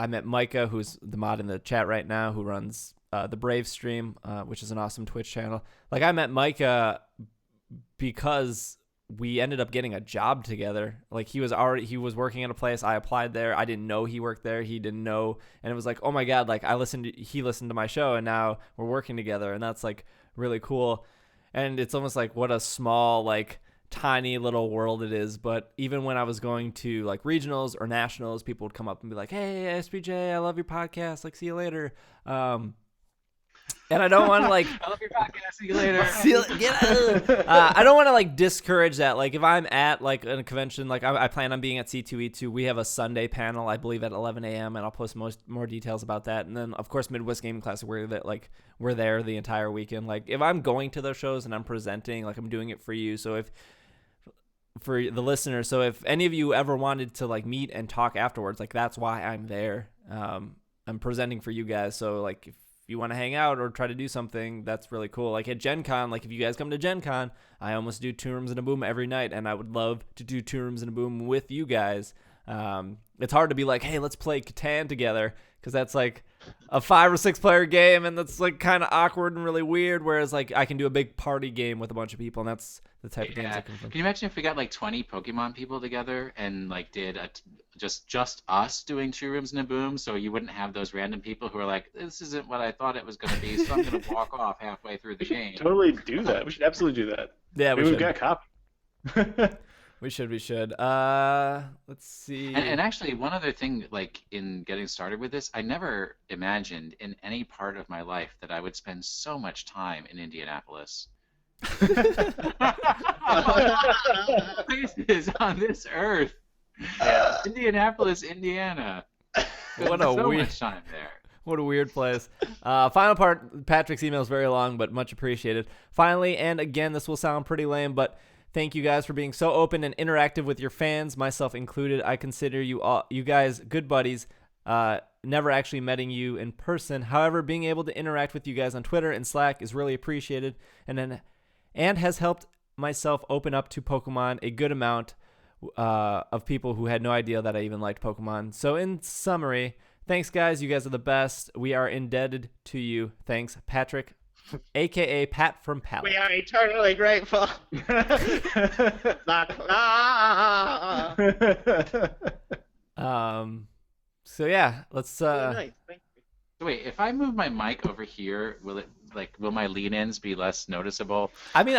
met Micah, who's the mod in the chat right now, who runs the Brave stream, which is an awesome Twitch channel. Like I met Micah because we ended up getting a job together. Like he was working at a place. I applied there. I didn't know he worked there. He didn't know. And it was like, oh my God, like he listened to my show and now we're working together. And that's like really cool. And it's almost like what a small, like tiny little world it is. But even when I was going to like regionals or nationals, people would come up and be like, hey, SBJ, I love your podcast. Like, see you later. And I don't want to like. I love your podcast. See you later. I don't want to like discourage that. Like if I'm at like a convention, like I plan on being at C2E2. We have a Sunday panel, I believe, at 11 a.m. and I'll post more details about that. And then of course Midwest Gaming Classic, we're there the entire weekend. Like if I'm going to those shows and I'm presenting, like I'm doing it for you. So for the listener, so if any of you ever wanted to like meet and talk afterwards, like that's why I'm there. I'm presenting for you guys. So like if you want to hang out or try to do something, that's really cool. Like at Gen Con, like if you guys come to Gen Con, I almost do 2 Rooms and a Boom every night, and I would love to do 2 Rooms and a Boom with you guys. It's hard to be like, hey, let's play Catan together, because that's like a 5 or 6 player game, and that's like kind of awkward and really weird, whereas like I can do a big party game with a bunch of people, and that's the type of games I can. Can you imagine if we got like 20 Pokemon people together and like did just us doing 2 Rooms and a Boom, so you wouldn't have those random people who are like, this isn't what I thought it was going to be, so I'm going to walk off halfway through the game. Totally do that. We should absolutely do that. Yeah, we've got a copy. We should. Let's see. And actually, one other thing, like in getting started with this, I never imagined in any part of my life that I would spend so much time in Indianapolis. Places on this earth. Yeah. Indianapolis, Indiana. What a so weird much time there. What a weird place. Final part, Patrick's email is very long, but much appreciated. Finally, and again, this will sound pretty lame, but thank you guys for being so open and interactive with your fans, myself included. I consider you guys good buddies. Never actually meeting you in person. However, being able to interact with you guys on Twitter and Slack is really appreciated, and has helped myself open up to Pokemon a good amount of people who had no idea that I even liked Pokemon. So in summary, thanks guys. You guys are the best. We are indebted to you. Thanks, Patrick, a.k.a. Pat from Pallet. We are eternally grateful. So yeah, let's Nice. Thank you. So wait, if I move my mic over here, will my lean-ins be less noticeable? I mean,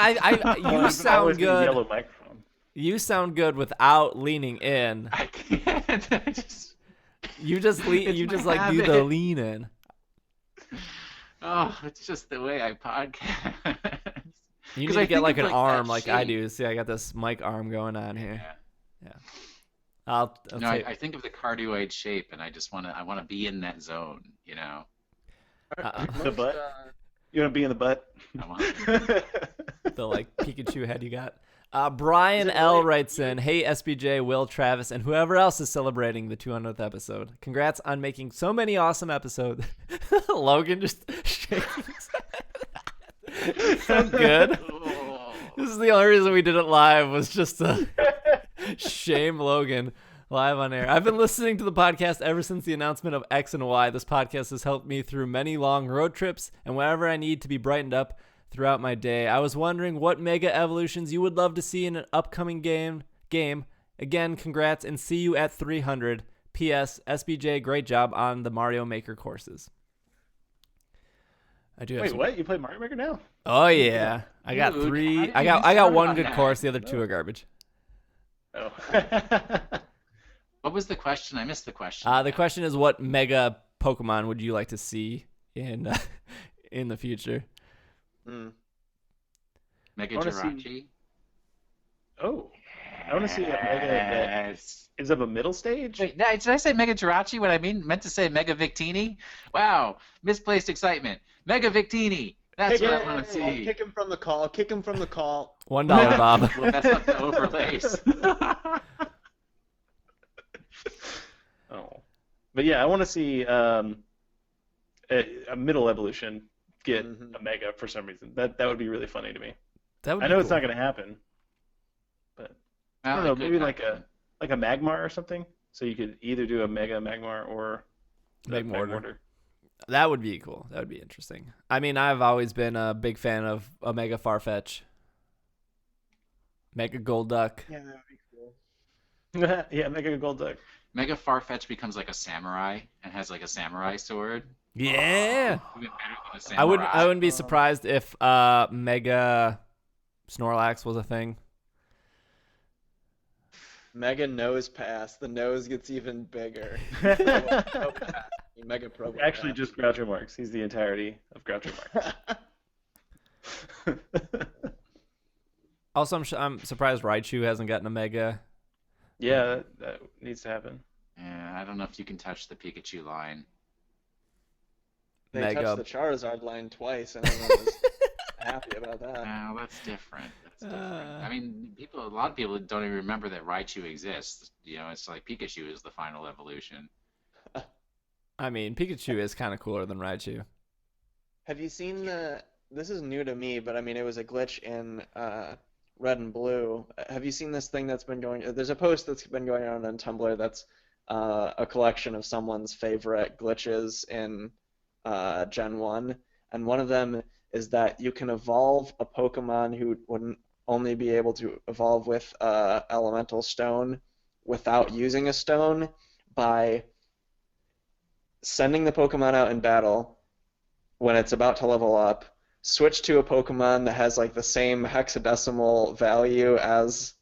you sound good. Yellow microphone. You sound good without leaning in. I can't. You just do the lean in. Oh, it's just the way I podcast. You need to get like an arm like I do. See, I got this mic arm going on here. Yeah. I'll No, say, I think of the cardioid shape, and I want to be in that zone. You know, The butt. You want to be in the butt? I want. the like Pikachu head you got. Brian Is it L really- writes in, "Hey SBJ, Will, Travis, and whoever else is celebrating the 200th episode. Congrats on making so many awesome episodes." Logan just shaking his head. So good. This is the only reason we did it live, was just to shame Logan live on air. I've been listening to the podcast ever since the announcement of X and Y. This podcast has helped me through many long road trips and whenever I need to be brightened up throughout my day. I was wondering what mega evolutions you would love to see in an upcoming game. Again, congrats and see you at 300. P.S. SBJ, great job on the Mario Maker courses. I do have Wait, some... what? You play Mario Maker now? Oh yeah, I got Dude, three. how did I you got start one on good that? course. The other two are garbage. Oh. What was the question? I missed the question. The question is, what mega Pokemon would you like to see in in the future? Mega I wanna see- Jirachi. Oh. I want to see a Mega that Yes. is of a middle stage. Wait, did I say Mega Jirachi? What I meant to say Mega Victini? Wow, misplaced excitement. Mega Victini. That's what I want to see. Kick him from the call. Kick him from the call. $1, Bob. We'll mess up the overlays. Oh. But yeah, I want to see a middle evolution get a Mega for some reason. That would be really funny to me. That would I be know it's cool. not going to happen, but I Well, don't know, it could maybe like happen. a Magmar or something. So you could either do a Mega Magmar or a Magmortar. That would be cool. That would be interesting. I mean, I've always been a big fan of a Mega Farfetch. Mega Golduck. Yeah, that would be cool. Yeah, Mega Golduck. Mega Farfetch becomes like a samurai and has like a samurai sword. Yeah. Even better than a I samurai. wouldn't be surprised if Mega Snorlax was a thing. Mega nose pass. The nose gets even bigger. Mega Pro. Actually, just Groucho Marx. He's the entirety of Groucho Marx. Also, I'm surprised Raichu hasn't gotten a Mega. Yeah, that needs to happen. Yeah, I don't know if you can touch the Pikachu line. They Mega. touched the Charizard line twice, and everyone was happy about that. No, that's different. That's different. I mean, a lot of people don't even remember that Raichu exists. You know, it's like Pikachu is the final evolution. I mean, Pikachu is kind of cooler than Raichu. Have you seen the? This is new to me, but I mean, it was a glitch in Red and Blue. Have you seen this thing that's been going? There's a post that's been going on Tumblr that's a collection of someone's favorite glitches in Gen 1, and one of them is that you can evolve a Pokemon who wouldn't only be able to evolve with Elemental Stone without using a stone by sending the Pokemon out in battle when it's about to level up, switch to a Pokemon that has like the same hexadecimal value as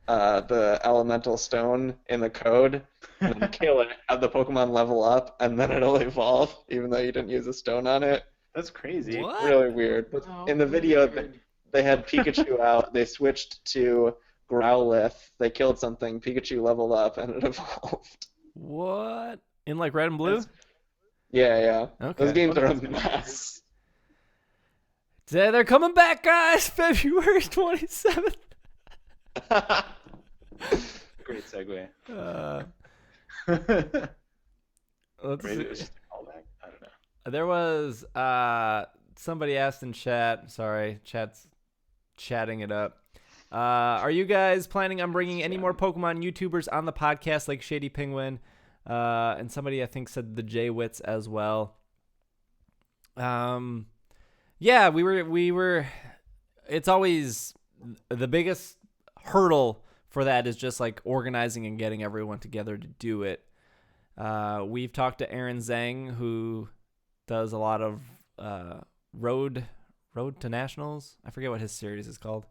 the Elemental Stone in the code, and then kill it, have the Pokemon level up, and then it'll evolve, even though you didn't use a stone on it. That's crazy. What? Really weird. But in the video, they had Pikachu out, they switched to Growlithe, they killed something, Pikachu leveled up, and it evolved. What? In like Red and Blue? Yeah. Okay. Those games are a mess. They're coming back, guys. February 27th. Great segue. Let's Maybe see. it was just a callback. I don't know. There was somebody asked in chat. Sorry, chat's chatting it up. Are you guys planning on bringing any more Pokemon YouTubers on the podcast, like Shady Penguin? And somebody I think said the J-Wits as well. Yeah, we were. It's always the biggest hurdle for that is just like organizing and getting everyone together to do it. We've talked to Aaron Zhang, who does a lot of Road to Nationals. I forget what his series is called.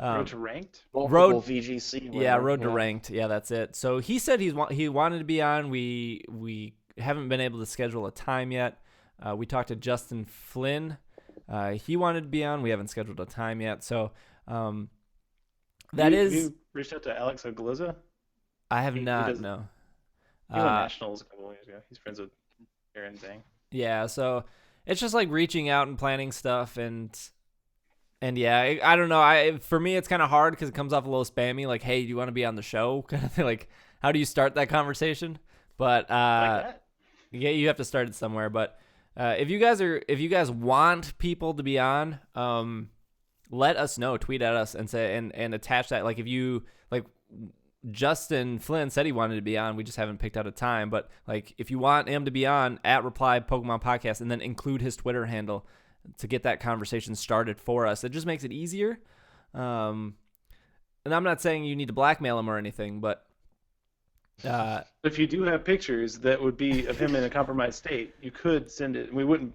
Road to Ranked? Multiple VGC. Yeah, Road to Ranked. Yeah, that's it. So he said he wanted to be on. We haven't been able to schedule a time yet. We talked to Justin Flynn. He wanted to be on. We haven't scheduled a time yet. So that is reached out to Alex Ogloza? I have He not. does- No. He won Uh, nationals a couple of years ago. He's friends with Aaron Zhang. Yeah, so it's just like reaching out and planning stuff, and yeah, I don't know. For me, it's kind of hard because it comes off a little spammy. Like, hey, do you want to be on the show? Kind of thing. Like, how do you start that conversation? But Like that? yeah, you have to start it somewhere. But if you guys want people to be on, let us know. Tweet at us and say and attach that. Like, if you like. Justin Flynn said he wanted to be on. We just haven't picked out a time. But like, if you want him to be on, @reply Pokemon Podcast, and then include his Twitter handle to get that conversation started for us. It just makes it easier. And I'm not saying you need to blackmail him or anything, but If you do have pictures that would be of him in a compromised state, you could send it. We wouldn't,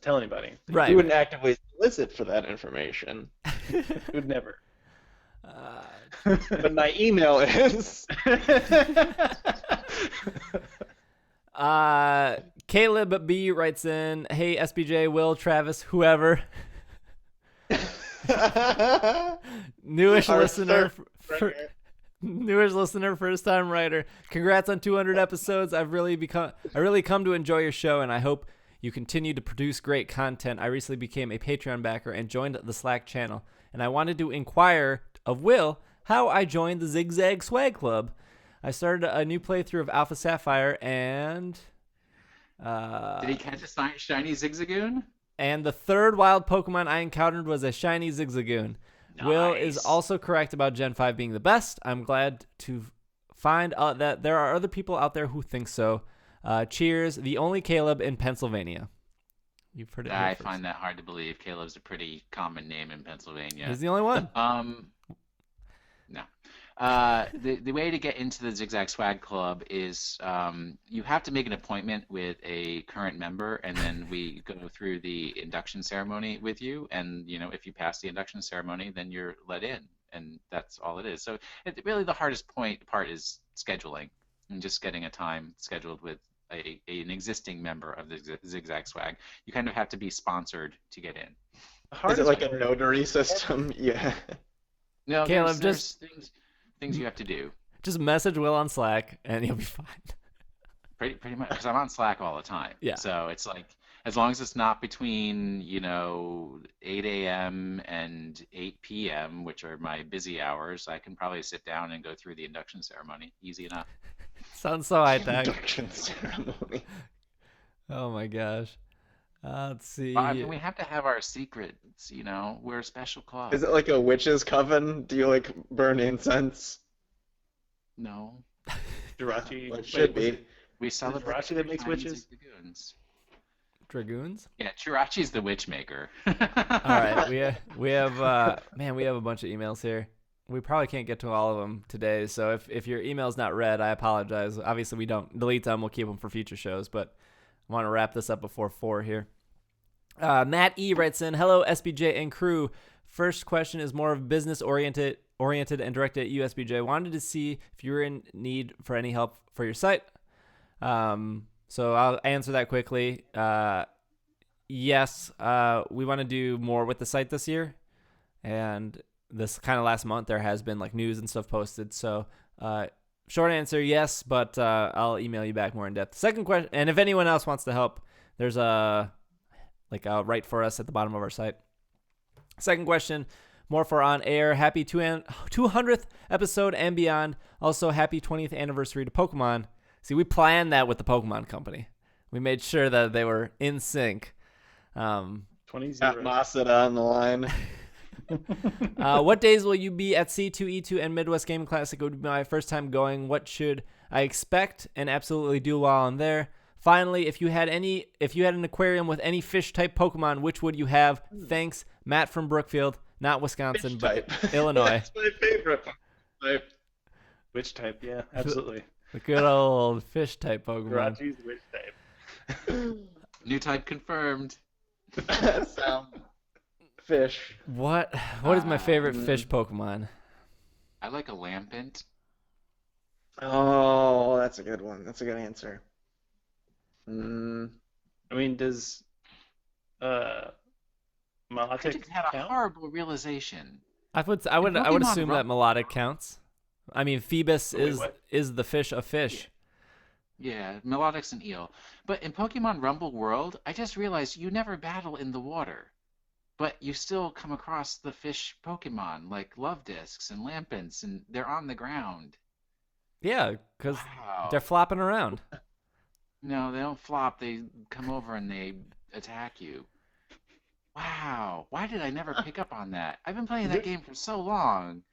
tell anybody. right. You wouldn't actively solicit for that information. We would never. But my email is. Caleb B writes in, "Hey SBJ, Will, Travis, whoever, newish Our listener, third newish listener, first time writer. Congrats on 200 episodes. I really come to enjoy your show, and I hope you continue to produce great content. I recently became a Patreon backer and joined the Slack channel, and I wanted to inquire of Will how I joined the Zigzag Swag Club. I started a new playthrough of Alpha Sapphire and Did he catch a shiny Zigzagoon? and the third wild Pokemon I encountered was a shiny Zigzagoon. Will is also correct about Gen 5 being the best. I'm glad to find out that there are other people out there who think so. Cheers, the only Caleb in Pennsylvania. You've heard it here I first. find that hard to believe. Caleb's a pretty common name in Pennsylvania. He's the only one. No. The way to get into the Zigzag Swag Club is you have to make an appointment with a current member, and then we go through the induction ceremony with you. And if you pass the induction ceremony, then you're let in, and that's all it is. So really, the hardest part is scheduling and just getting a time scheduled with an existing member of the Zigzag Swag. You kind of have to be sponsored to get in. Is it like a notary system? Yeah. No, Caleb, there's things you have to do. Just message Will on Slack, and you'll be fine. Pretty much, because I'm on Slack all the time. Yeah. So it's like, as long as it's not between 8 a.m. and 8 p.m., which are my busy hours, I can probably sit down and go through the induction ceremony. Easy enough. Sounds so high tech. Induction ceremony. Oh my gosh. Let's see. I mean, we have to have our secrets. We're a special club. Is it like a witch's coven? Do you like burn incense? No. Jirachi. Well, it should be. We celebrate Jirachi that makes Chinese witches? Dragoons. Dragoons? Yeah, Jirachi's the witch maker. All right, we have we have a bunch of emails here. We probably can't get to all of them today, so if your email's not read, I apologize. Obviously, we don't delete them. We'll keep them for future shows, but I want to wrap this up before 4 here. Matt E. writes in, "Hello, SBJ and crew. First question is more of business-oriented and directed at you, SBJ. Wanted to see if you were in need for any help for your site. So I'll answer that quickly. Yes, we want to do more with the site this year, and this kind of last month there has been like news and stuff posted. So short answer, yes, but I'll email you back more in depth. Second question, and if anyone else wants to help, there's a write for us at the bottom of our site. Second question, more for on air. Happy 200th episode and beyond. Also, happy 20th anniversary to Pokemon. See, we planned that with the Pokemon Company. We made sure that they were in sync. 20 Got Masada on the line. What days will you be at C2E2 and Midwest Gaming Classic? It would be my first time going. What should I expect and absolutely do while I'm there? Finally, if you had an aquarium with any fish type Pokemon, which would you have? Thanks, Matt from Brookfield, not Wisconsin, but Illinois. That's my favorite type. Witch type, yeah, absolutely. The good old fish type Pokemon. Jirachi's the witch type. New type confirmed. Sound fish. What is my favorite fish Pokemon? I like a Lampent. Oh, that's a good one. That's a good answer. I mean, does I Milotic just had a count? horrible realization. I would Pokemon assume that melodic counts. I mean, Phoebus what? is the fish of fish. Yeah, Melodic's an eel. But in Pokemon Rumble World, I just realized you never battle in the water. But you still come across the fish Pokemon, like Love Discs and Lampents, and they're on the ground. Yeah, because Wow. they're flopping around. No, they don't flop. They come over and they attack you. Wow. Why did I never pick up on that? I've been playing that game for so long.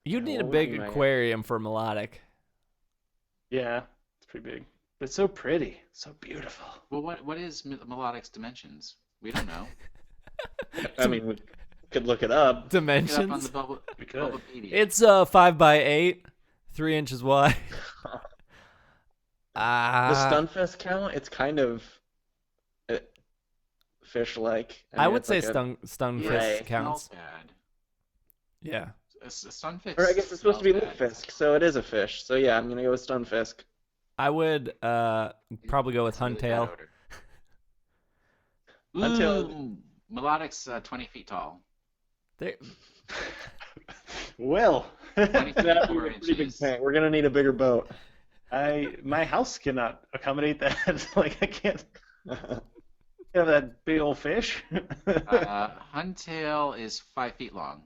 You'd need a well, big we might- aquarium for melodic. Yeah, it's pretty big. But it's so pretty. So beautiful. Well, what is Melodic's dimensions? We don't know. I mean, we could look it up. Look it up on Dimensions. the We could. Bulbapedia. It's 5x8, 3 inches wide. The Stunfisk count? It's kind of fish-like. I mean, would it's say like a- Stunfisk Ray. counts. Smells bad. Yeah. A Stunfisk. Or I guess it's supposed to be smells bad. Lutefisk, so it is a fish. So yeah, I'm gonna go with Stunfisk. I would probably go with It's really bad Huntail. odor. Huntail- Ooh, Melodic's 20 feet tall. They- Well, 20 feet, That'd be 4 a pretty big inches. tank. We're gonna need a bigger boat. my house cannot accommodate that. Like I can't have that big old fish. Huntail is 5 feet long.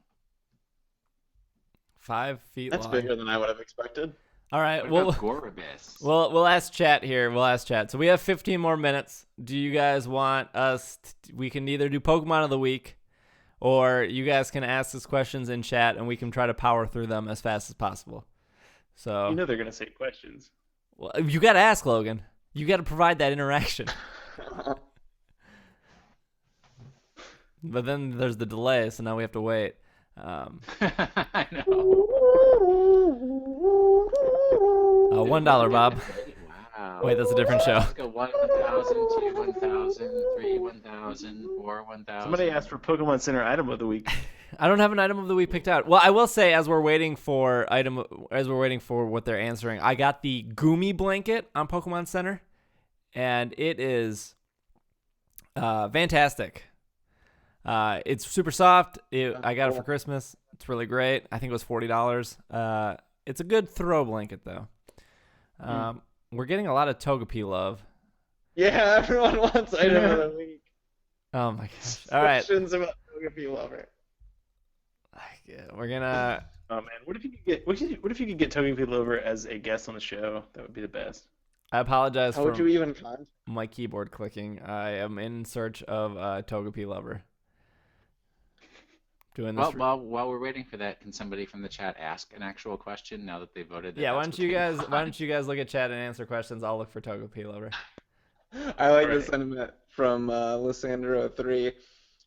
5 feet That's long. bigger than I would have expected. All right. What Well, about Gorobis? we'll ask chat here. We'll ask chat. So we have 15 more minutes. Do you guys want us? We can either do Pokemon of the week, or you guys can ask us questions in chat, and we can try to power through them as fast as possible. So You know they're gonna say questions. well, you got to ask Logan. You got to provide that interaction. But then there's the delay, so now we have to wait. I know. $1, Bob. Wow. Wait, that's a different show. Let's go 1,000, 2, 1,000, 3, 1,000, 4, 1,000. Somebody asked for Pokemon Center item of the week. I don't have an item of the week picked out. Well, I will say as we're waiting for what they're answering, I got the Goomy blanket on Pokemon Center, and it is fantastic. It's super soft. I got it for Christmas. It's really great. I think it was $40. It's a good throw blanket though. We're getting a lot of Togepi love. Yeah, everyone wants item of the week. Oh my gosh! All right, Questions about Togepi Lover. we're gonna. Oh man, what if you could get Togepi Lover as a guest on the show? That would be the best. I apologize How for would you even contact? my keyboard clicking. I am in search of Togepi lover. Doing this. Well, while we're waiting for that, can somebody from the chat ask an actual question now that they voted? Yeah, why don't you guys look at chat and answer questions? I'll look for Togepi lover. I like the Right. sentiment from Lysandro3.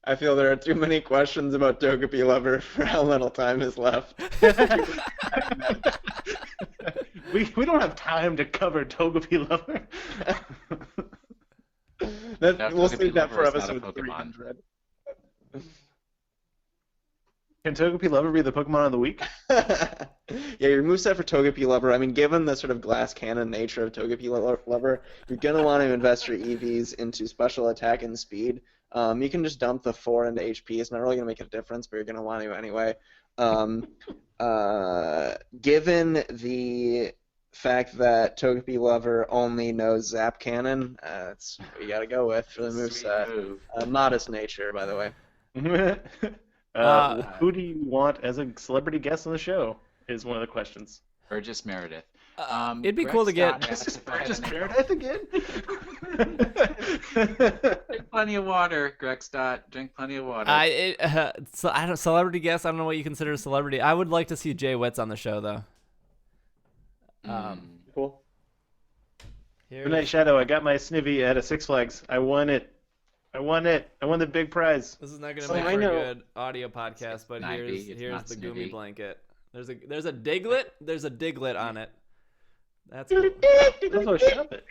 I feel there are too many questions about Togepi Lover for how little time is left. we don't have time to cover Togepi Lover. No, We'll Togepi save that for Lover is not a episode Pokemon. 300. Can Togepi Lover be the Pokemon of the week? Yeah, your moveset for Togepi Lover, I mean, given the sort of glass cannon nature of Togepi Lover, you're going to want to invest your EVs into special attack and speed. You can just dump the 4 into HP. It's not really going to make a difference, but you're going to want to anyway. Given the fact that Togepi Lover only knows Zap Cannon, that's what you got to go with for the Sweet moveset. move. Modest nature, by the way. Who do you want as a celebrity guest on the show? Is one of the questions. Burgess Meredith. It'd be Greg cool to Scott get. asks if I have Just any- Meredith again? Drink plenty of water, Greg Stott. Drink plenty of water. I don't celebrity guest. I don't know what you consider a celebrity. I would like to see Jay Witz on the show though. Cool. Here, Good night, Shadow. I got my Snivy at a Six Flags. I won it. I won the big prize. this is not going to So make I for a know- good audio podcast, but Snivy, it's here's not the Snivy. Goomy blanket. There's a Diglett. There's a Diglett on it. That's cool. Also, shove it.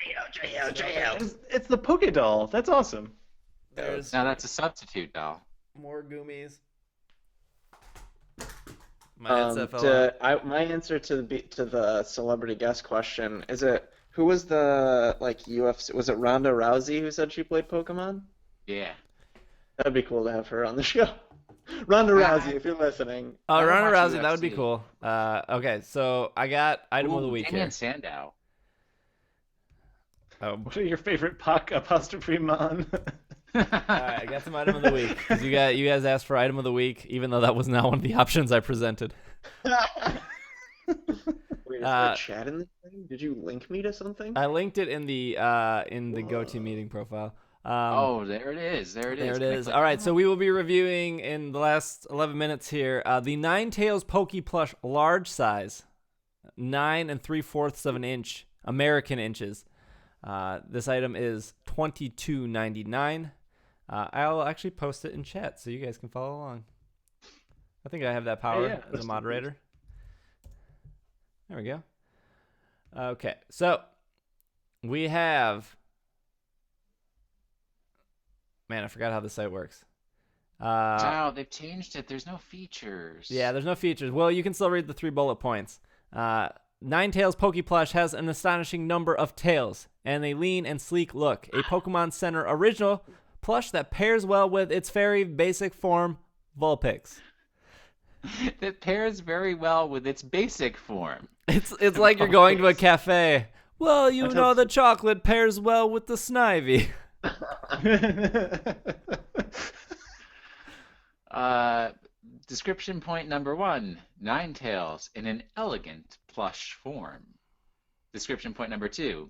It's the Poké doll. That's awesome. There's Now that's a substitute doll. more Goomies. My headset fell out. My answer to the celebrity guest question is who was the UFC? Was it Ronda Rousey who said she played Pokemon? Yeah. That'd be cool to have her on the show. Ronda Rousey, if you're listening. Oh, I Ronda watch Rousey, that would be UFC. cool. Okay, so I got item of the week Damian here. Sandow. Oh, What are your favorite Pac apostrophe man? all right, I got some item of the week. 'Cause you guys asked for item of the week, even though that was not one of the options I presented. Wait, is there a chat in this thing? Did you link me to something? I linked it in the GoToMeeting profile. There it is. There it is. There it Can I is. click All on right, that? so we will be reviewing in the last 11 minutes here the Ninetales Poke Plush large size, 9 3/4 of an inch, American inches. This item is $22.99. I'll actually post it in chat so you guys can follow along. I think I have that power yeah, as a moderator. There we go. Okay, so we have. Man, I forgot how the site works. Wow, they've changed it. There's no features. Yeah, there's no features. Well, you can still read the 3 bullet points. Ninetales Poke Plush has an astonishing number of tails and a lean and sleek look. A Pokemon Center original plush that pairs well with its very basic form, Vulpix. That pairs very well with its basic form. It's like you're going to a cafe. Well, you know the chocolate pairs well with the Snivy. Description point number 1, Ninetales in an elegant plush form. Description point number 2,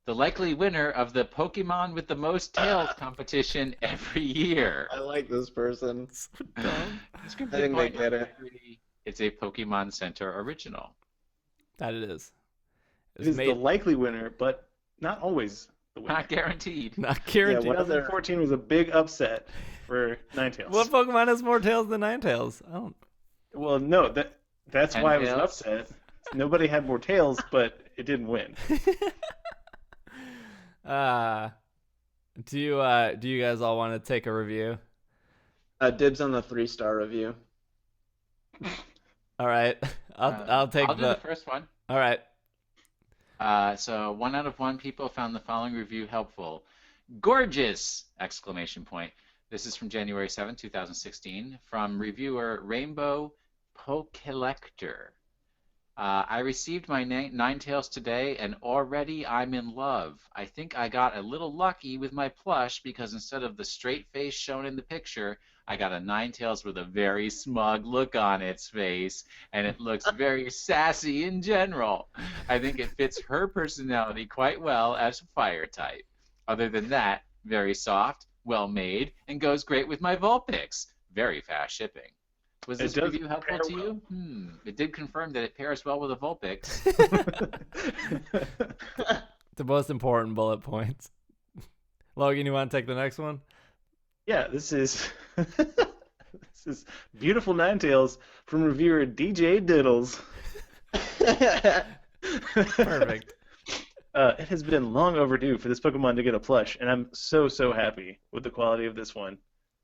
the likely winner of the Pokemon with the most tails competition every year. I like this person. Description I think they point get number it. 3, it's a Pokemon Center original. That it is. It is the likely winner, but not always the winner. Not guaranteed. Not guaranteed. Yeah, what other- 2014 was a big upset for Ninetales. What Pokemon has more tails than Ninetales? I don't. Well, no, that's why it was an Tails? upset. Nobody had more tails, but it didn't win. Do you guys all want to take a review? Dibs on the 3-star review. All right, I'll take I'll do the first one. All right. So 1 out of 1 people found the following review helpful. Gorgeous! Exclamation point. This is from January 7, 2016, from reviewer Rainbow Pokelector. I received my Ninetales today, and already I'm in love. I think I got a little lucky with my plush because instead of the straight face shown in the picture, I got a Ninetales with a very smug look on its face, and it looks very sassy in general. I think it fits her personality quite well as a fire type. Other than that, very soft, well made, and goes great with my Vulpix. Very fast shipping. Was this review helpful to you? It did confirm that it pairs well with a Vulpix. The most important bullet points. Logan, you want to take the next one? Yeah, this is beautiful Ninetales from reviewer DJ Diddles. Perfect. It has been long overdue for this Pokemon to get a plush, and I'm so happy with the quality of this one.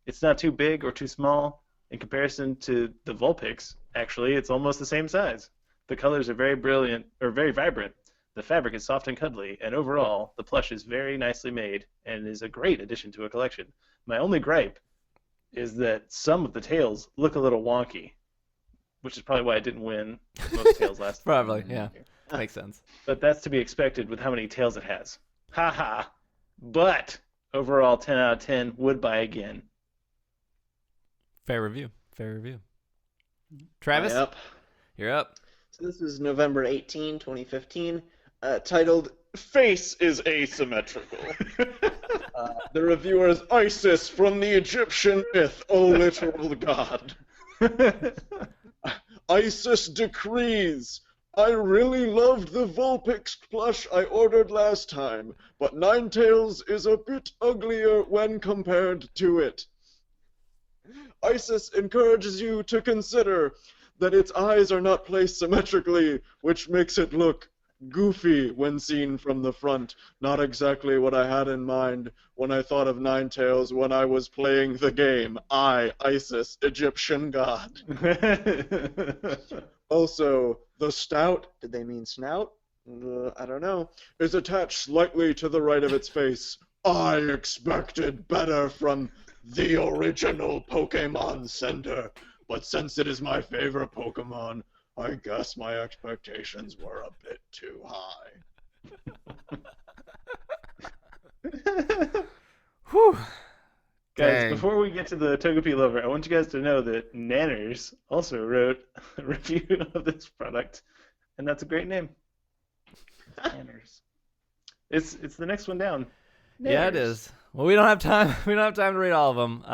It's not too big or too small. In comparison to the Vulpix, actually, it's almost the same size. The colors are very brilliant, or very vibrant. The fabric is soft and cuddly, and overall, the plush is very nicely made and is a great addition to a collection. My only gripe is that some of the tails look a little wonky, which is probably why I didn't win most tails last time. Probably, yeah. Makes sense. But that's to be expected with how many tails it has. Ha! But overall, 10 out of 10 would buy again. Fair review. Travis, Yep. you're up. So this is November 18, 2015, titled Face is Asymmetrical. The reviewer is Isis from the Egyptian myth, O literal god. Isis decrees. I really loved the Vulpix plush I ordered last time, but Ninetales is a bit uglier when compared to it. Isis encourages you to consider that its eyes are not placed symmetrically, which makes it look goofy when seen from the front. Not exactly what I had in mind when I thought of Ninetales when I was playing the game. I, Isis, Egyptian god. Also, the snout, did they mean snout? I don't know, is attached slightly to the right of its face. I expected better from the original Pokemon Center. But since it is my favorite Pokemon, I guess my expectations were a bit too high. Whew. Guys, Dang. before we get to the Togepi lover, I want you guys to know that Nanners also wrote a review of this product, and that's a great name. Nanners. It's the next one down. Yeah, it Nanners. is. Well, we don't have time. We don't have time to read all of them.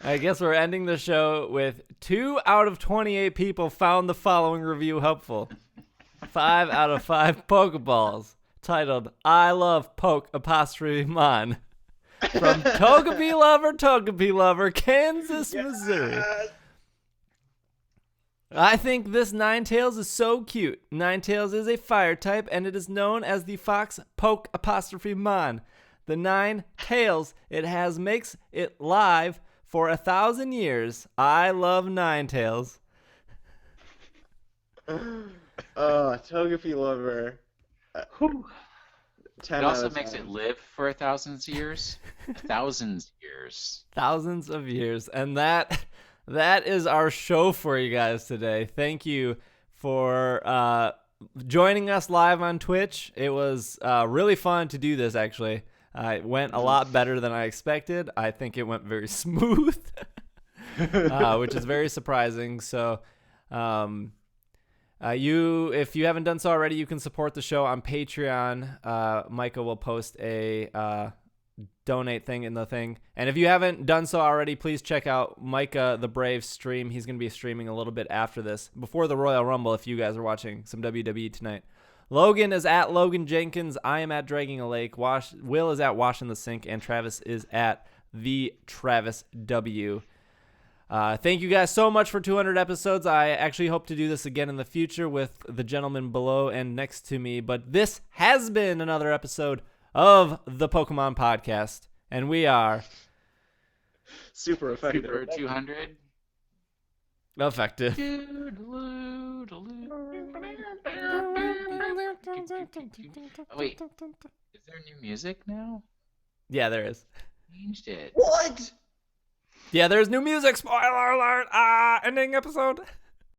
I guess we're ending the show with 2 out of 28 people found the following review helpful. 5 out of 5 Pokeballs titled "I love Poke Mon" from Togepi Lover, Kansas, Missouri. I think this Ninetales is so cute. Ninetales is a fire type, and it is known as the Fox Poke Mon. The 9 tails it has makes it live for 1,000 years. I love Ninetales. Togepi lover. 10 It out also of makes 10. it live for 1,000 years. 1,000 years. Thousands of years. And that is our show for you guys today. Thank you for joining us live on Twitch. It was really fun to do this, actually. It went a lot better than I expected. I think it went very smooth, which is very surprising. So if you haven't done so already, you can support the show on Patreon. Micah will post a donate thing in the thing. And if you haven't done so already, please check out Micah the Brave stream. He's going to be streaming a little bit after this, before the Royal Rumble, if you guys are watching some WWE tonight. Logan is at Logan Jenkins. I am at Dragging a Lake. Will is at Washing the Sink. And Travis is at the Travis W. Thank you guys so much for 200 episodes. I actually hope to do this again in the future with the gentleman below and next to me. But this has been another episode of the Pokemon Podcast. And we are Super effective. Super 200. effective. Wait, is there new music now? Yeah, there is. Changed it. What? Yeah, there's new music. Spoiler alert. Ending episode.